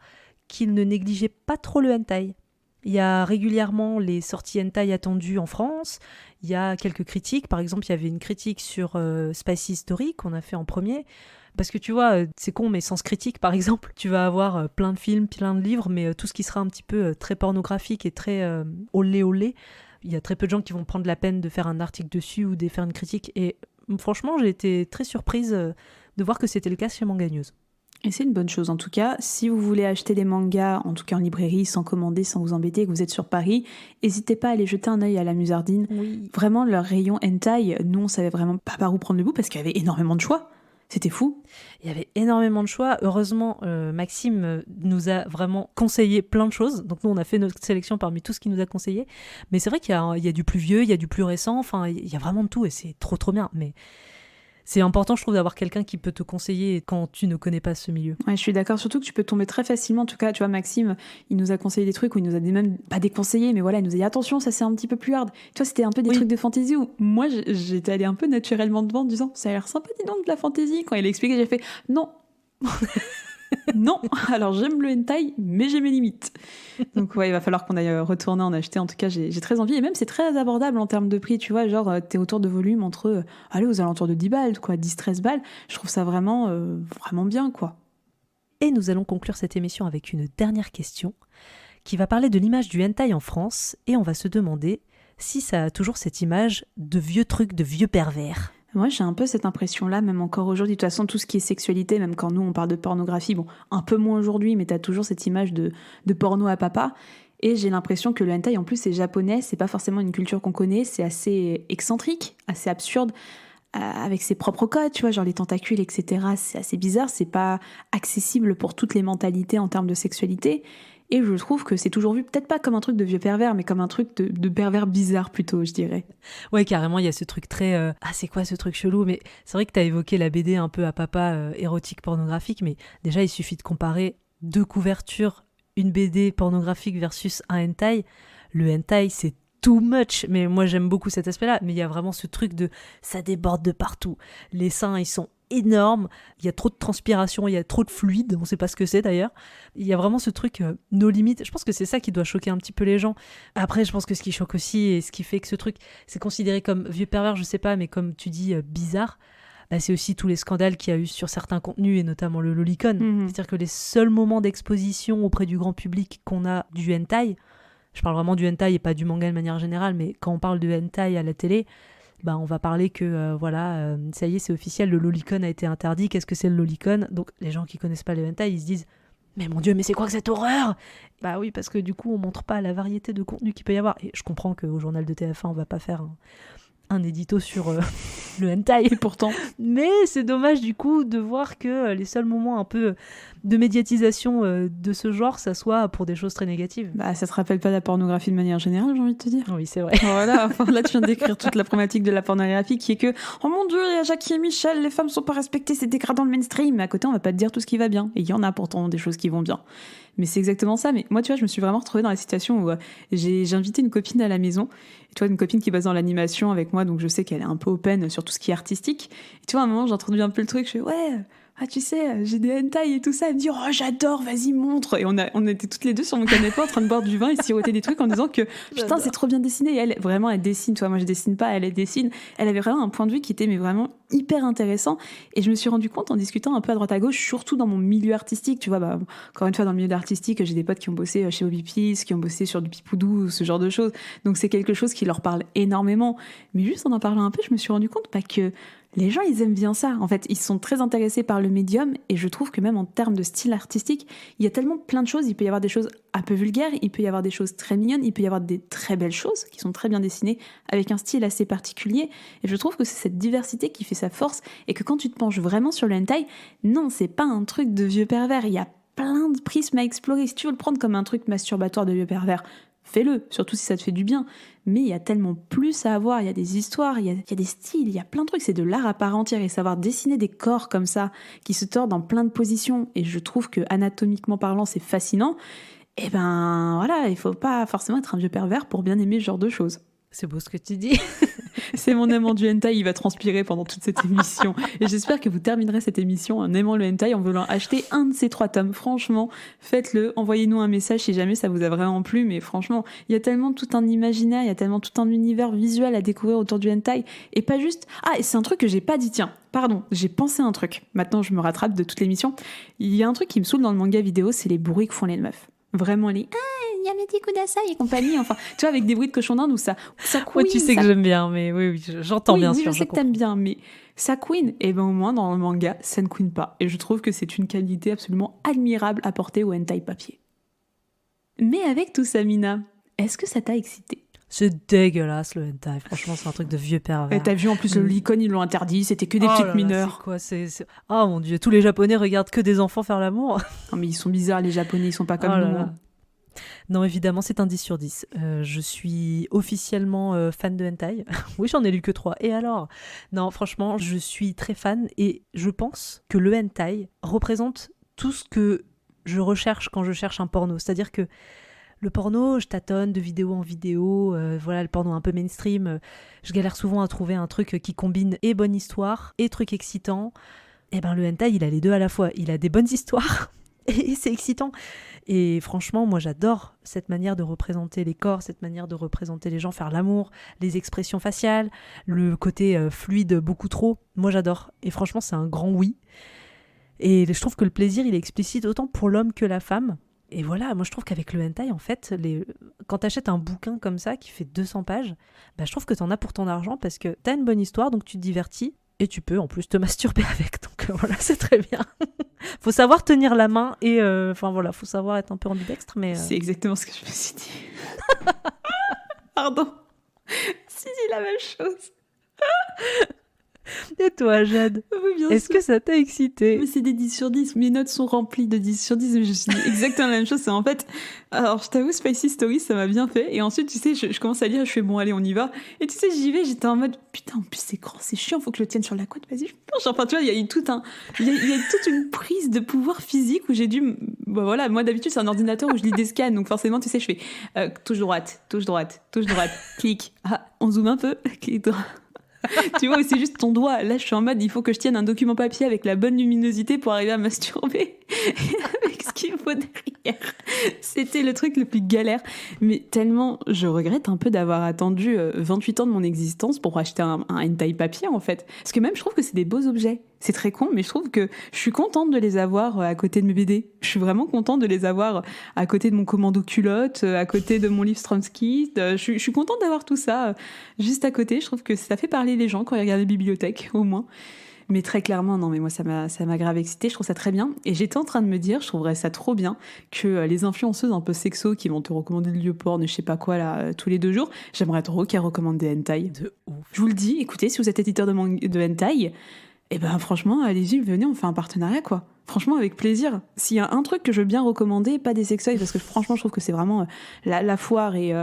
qu'ils ne négligeaient pas trop le hentai. Il y a régulièrement les sorties hentai attendues en France. Il y a quelques critiques. Par exemple, il y avait une critique sur Spicy Story qu'on a fait en premier. Parce que tu vois, c'est con, mais Sens Critique, par exemple, tu vas avoir plein de films, plein de livres, mais tout ce qui sera un petit peu très pornographique et très olé, il y a très peu de gens qui vont prendre la peine de faire un article dessus ou de faire une critique. Et franchement, j'ai été très surprise de voir que c'était le cas chez Manga News. Et c'est une bonne chose en tout cas. Si vous voulez acheter des mangas, en tout cas en librairie, sans commander, sans vous embêter, que vous êtes sur Paris, n'hésitez pas à aller jeter un œil à la Musardine. Oui. Vraiment, leur rayon hentai, nous on savait vraiment pas par où prendre le bout parce qu'il y avait énormément de choix. C'était fou. Il y avait énormément de choix. Heureusement, Maxime nous a vraiment conseillé plein de choses. Donc nous, on a fait notre sélection parmi tout ce qu'il nous a conseillé. Mais c'est vrai qu'il y a du plus vieux, il y a du plus récent. Enfin, il y a vraiment de tout et c'est trop bien. Mais c'est important, je trouve, d'avoir quelqu'un qui peut te conseiller quand tu ne connais pas ce milieu. Ouais, je suis d'accord. Surtout que tu peux tomber très facilement. En tout cas, tu vois, Maxime, il nous a conseillé des trucs où il nous a même pas déconseillé, mais voilà, il nous a dit attention, ça c'est un petit peu plus hard. Tu vois, c'était un peu des trucs de fantasy où moi, j'étais allée un peu naturellement devant en disant ça a l'air sympa, dis donc, de la fantasy. Quand il a expliqué, j'ai fait non. Non, alors j'aime le hentai, mais j'ai mes limites. Donc ouais, il va falloir qu'on aille retourner en acheter. En tout cas, j'ai très envie. Et même, c'est très abordable en termes de prix. Tu vois, genre, t'es autour de volume entre, allez, aux alentours de 10 balles, quoi, 10-13 balles. Je trouve ça vraiment bien, quoi. Et nous allons conclure cette émission avec une dernière question qui va parler de l'image du hentai en France. Et on va se demander si ça a toujours cette image de vieux trucs, de vieux pervers. Moi, j'ai un peu cette impression-là, même encore aujourd'hui. De toute façon, tout ce qui est sexualité, même quand nous, on parle de pornographie, bon, un peu moins aujourd'hui, mais t'as toujours cette image de porno à papa. Et j'ai l'impression que le hentai, en plus, c'est japonais, c'est pas forcément une culture qu'on connaît, c'est assez excentrique, assez absurde, avec ses propres codes, tu vois, genre les tentacules, etc. C'est assez bizarre, c'est pas accessible pour toutes les mentalités en termes de sexualité. Et je trouve que c'est toujours vu, peut-être pas comme un truc de vieux pervers, mais comme un truc de pervers bizarre plutôt, je dirais. Ouais, carrément, il y a ce truc très... Ah, c'est quoi ce truc chelou? Mais c'est vrai que t'as évoqué la BD un peu à papa érotique pornographique, mais déjà, il suffit de comparer 2 couvertures, une BD pornographique versus un hentai. Le hentai, c'est too much, mais moi, j'aime beaucoup cet aspect-là. Mais il y a vraiment ce truc de... Ça déborde de partout. Les seins, ils sont énorme, il y a trop de transpiration, il y a trop de fluide, on sait pas ce que c'est d'ailleurs. Il y a vraiment ce truc nos limites. Je pense que c'est ça qui doit choquer un petit peu les gens. Après, je pense que ce qui choque aussi et ce qui fait que ce truc, c'est considéré comme vieux pervers, je sais pas, mais comme tu dis, bizarre, bah, c'est aussi tous les scandales qu'il y a eu sur certains contenus et notamment le lolicon. C'est-à-dire que les seuls moments d'exposition auprès du grand public qu'on a du hentai, je parle vraiment du hentai et pas du manga de manière générale, mais quand on parle de hentai à la télé, bah, on va parler que ça y est, c'est officiel, le lolicon a été interdit. Qu'est-ce que c'est le lolicon? Donc les gens qui connaissent pas le hentai, ils se disent mais mon Dieu, mais c'est quoi que cette horreur? Bah oui, parce que du coup on montre pas la variété de contenu qu'il peut y avoir. Et je comprends qu'au journal de TF1 on va pas faire un édito sur le hentai, et pourtant. Mais c'est dommage du coup de voir que les seuls moments un peu de médiatisation de ce genre, ça soit pour des choses très négatives. Bah, ça te rappelle pas la pornographie de manière générale, j'ai envie de te dire. Oui, c'est vrai. Voilà, enfin, là tu viens de décrire toute la problématique de la pornographie qui est que oh mon Dieu, il y a Jackie et Michel, les femmes sont pas respectées, c'est dégradant le mainstream. Mais à côté, on va pas te dire tout ce qui va bien. Et il y en a pourtant des choses qui vont bien. Mais c'est exactement ça. Mais moi, tu vois, je me suis vraiment retrouvée dans la situation où j'ai invité une copine à la maison. Et tu vois, une copine qui bosse dans l'animation avec moi, donc je sais qu'elle est un peu open sur tout ce qui est artistique. Et tu vois, à un moment, j'introduis un peu le truc, je fais ouais. Ah, tu sais, j'ai des hentai et tout ça. Elle me dit, oh, j'adore, vas-y, montre. Et on était toutes les deux sur mon canapé en train de boire du vin et siroter des trucs en disant que, putain, c'est trop bien dessiné. Et elle, vraiment, elle dessine. Tu vois, moi, je dessine pas, elle dessine. Elle avait vraiment un point de vue qui était, mais vraiment hyper intéressant. Et je me suis rendu compte en discutant un peu à droite à gauche, surtout dans mon milieu artistique. Tu vois, bah, encore une fois, dans le milieu artistique, j'ai des potes qui ont bossé chez Bobby Peace, qui ont bossé sur du Pipoudou, ce genre de choses. Donc, c'est quelque chose qui leur parle énormément. Mais juste en parlant un peu, je me suis rendu compte que les gens, ils aiment bien ça. En fait, ils sont très intéressés par le médium et je trouve que même en termes de style artistique, il y a tellement plein de choses. Il peut y avoir des choses un peu vulgaires, il peut y avoir des choses très mignonnes, il peut y avoir des très belles choses qui sont très bien dessinées avec un style assez particulier. Et je trouve que c'est cette diversité qui fait sa force et que quand tu te penches vraiment sur le hentai, non, c'est pas un truc de vieux pervers. Il y a plein de prismes à explorer. Si tu veux le prendre comme un truc masturbatoire de vieux pervers, fais-le, surtout si ça te fait du bien. Mais il y a tellement plus à avoir, il y a des histoires, il y a des styles, il y a plein de trucs, c'est de l'art à part entière. Et savoir dessiner des corps comme ça, qui se tordent dans plein de positions, et je trouve que anatomiquement parlant, c'est fascinant, et ben voilà, il faut pas forcément être un vieux pervers pour bien aimer ce genre de choses. C'est beau ce que tu dis. C'est mon aimant du hentai, il va transpirer pendant toute cette émission. Et j'espère que vous terminerez cette émission en aimant le hentai, en voulant acheter un de ces 3 tomes. Franchement, faites-le, envoyez-nous un message si jamais ça vous a vraiment plu. Mais franchement, il y a tellement tout un imaginaire, il y a tellement tout un univers visuel à découvrir autour du hentai. Et pas juste... Ah, et c'est un truc que j'ai pas dit, tiens. Pardon, j'ai pensé à un truc. Maintenant, je me rattrape de toute l'émission. Il y a un truc qui me saoule dans le manga vidéo, c'est les bruits que font les meufs. Vraiment les Yamete Kudasai et compagnie, enfin, tu vois, avec des bruits de cochon d'Inde où ça couine. Ouais, tu sais que j'aime bien, mais oui, j'entends bien sûr. Oui, je sais que t'aimes bien, mais ça couine. Et ben au moins, dans le manga, ça ne couine pas. Et je trouve que c'est une qualité absolument admirable à porter au hentai papier. Mais avec tout ça, Mina, est-ce que ça t'a excité? C'est dégueulasse le hentai, franchement c'est un truc de vieux pervers. Et t'as vu en plus le lolicon, ils l'ont interdit, c'était que des petites mineures. C'est quoi, c'est... Oh mon Dieu, tous les Japonais regardent que des enfants faire l'amour. Non mais ils sont bizarres les Japonais, ils sont pas comme nous. Hein. Non évidemment c'est un 10 sur 10. Je suis officiellement fan de hentai. Oui j'en ai lu que 3. Et alors? Non franchement je suis très fan et je pense que le hentai représente tout ce que je recherche quand je cherche un porno. C'est-à-dire que le porno, je tâtonne de vidéo en vidéo, voilà, le porno un peu mainstream, je galère souvent à trouver un truc qui combine et bonne histoire et truc excitant. Et ben le hentai, il a les deux à la fois, il a des bonnes histoires et c'est excitant. Et franchement, moi j'adore cette manière de représenter les corps, cette manière de représenter les gens faire l'amour, les expressions faciales, le côté fluide beaucoup trop. Moi j'adore et franchement c'est un grand oui. Et je trouve que le plaisir il est explicite autant pour l'homme que la femme. Et voilà, moi je trouve qu'avec le hentai, en fait, quand t'achètes un bouquin comme ça qui fait 200 pages, bah, je trouve que t'en as pour ton argent parce que t'as une bonne histoire, donc tu te divertis. Et tu peux en plus te masturber avec, donc voilà, c'est très bien. Faut savoir tenir la main et faut savoir être un peu ambidextre, mais... C'est exactement ce que je me suis dit. Pardon. Si, la même chose. Et toi, Jade, oui, bien est-ce sûr. que ça t'a excité? Mais c'est des 10 sur 10. Mes notes sont remplies de 10 sur 10. Mais je me suis dit exactement la même chose. C'est en fait... Alors, je t'avoue, Spicy Stories, ça m'a bien fait. Et ensuite, tu sais, je commence à lire, je fais bon, allez, on y va. Et tu sais, j'y vais, j'étais en mode, putain, en plus, c'est grand, c'est chiant, faut que je le tienne sur la côte, vas-y, je penche. Enfin, tu vois, il y a eu toute une prise de pouvoir physique où j'ai dû... Bah voilà, moi, d'habitude, c'est un ordinateur où je lis des scans. Donc, forcément, tu sais, je fais touche droite, clic. Ah, on zoome un peu, clic droit. Tu vois, c'est juste ton doigt. Là, je suis en mode, il faut que je tienne un document papier avec la bonne luminosité pour arriver à masturber. Avec ce qu'il faut derrière. C'était le truc le plus galère. Mais tellement, je regrette un peu d'avoir attendu 28 ans de mon existence pour acheter un hentai papier, en fait. Parce que même, je trouve que c'est des beaux objets. C'est très con, mais je trouve que je suis contente de les avoir à côté de mes BD. Je suis vraiment contente de les avoir à côté de mon commando culotte, à côté de mon livre Stromsky. Je suis contente d'avoir tout ça juste à côté. Je trouve que ça fait parler les gens quand ils regardent les bibliothèques, au moins. Mais très clairement, non, mais moi, ça m'a grave excitée. Je trouve ça très bien. Et j'étais en train de me dire, je trouverais ça trop bien que les influenceuses un peu sexo qui vont te recommander le lieu porn, je sais pas quoi, là, tous les 2 jours, j'aimerais trop qu'elles recommandent des hentai. De ouf. Je vous le dis, écoutez, si vous êtes éditeur de hentai, eh ben franchement, allez-y, venez, on fait un partenariat, quoi. Franchement, avec plaisir. S'il y a un truc que je veux bien recommander, pas des sextoys, parce que franchement, je trouve que c'est vraiment la foire et,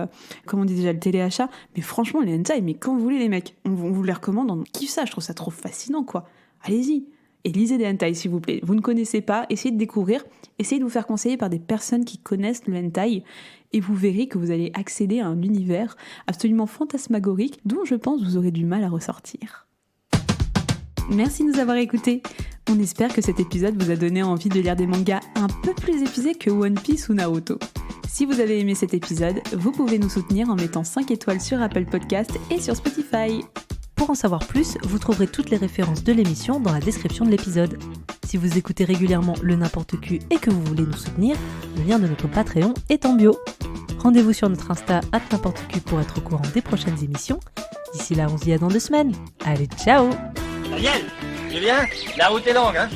comme on dit déjà, le téléachat. Mais franchement, les hentai, mais quand vous voulez, les mecs, on vous les recommande, on kiffe ça, je trouve ça trop fascinant, quoi. Allez-y. Et lisez des hentai, s'il vous plaît. Vous ne connaissez pas, essayez de découvrir, essayez de vous faire conseiller par des personnes qui connaissent le hentai, et vous verrez que vous allez accéder à un univers absolument fantasmagorique, dont je pense vous aurez du mal à ressortir. Merci de nous avoir écoutés. On espère que cet épisode vous a donné envie de lire des mangas un peu plus épicés que One Piece ou Naruto. Si vous avez aimé cet épisode, vous pouvez nous soutenir en mettant 5 étoiles sur Apple Podcast et sur Spotify. Pour en savoir plus, vous trouverez toutes les références de l'émission dans la description de l'épisode. Si vous écoutez régulièrement le N'importe Q et que vous voulez nous soutenir, le lien de notre Patreon est en bio. Rendez-vous sur notre Insta @n'importeq pour être au courant des prochaines émissions. D'ici là, on se dit à dans 2 semaines. Allez, ciao! Daniel, Julien, la route est longue, hein?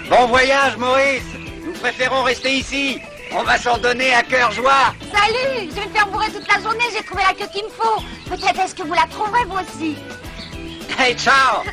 Bon voyage, Maurice. Nous préférons rester ici. On va s'en donner à cœur joie. Salut, je vais me faire bourrer toute la journée, j'ai trouvé la queue qu'il me faut. Peut-être est-ce que vous la trouverez vous aussi. Hey, ciao.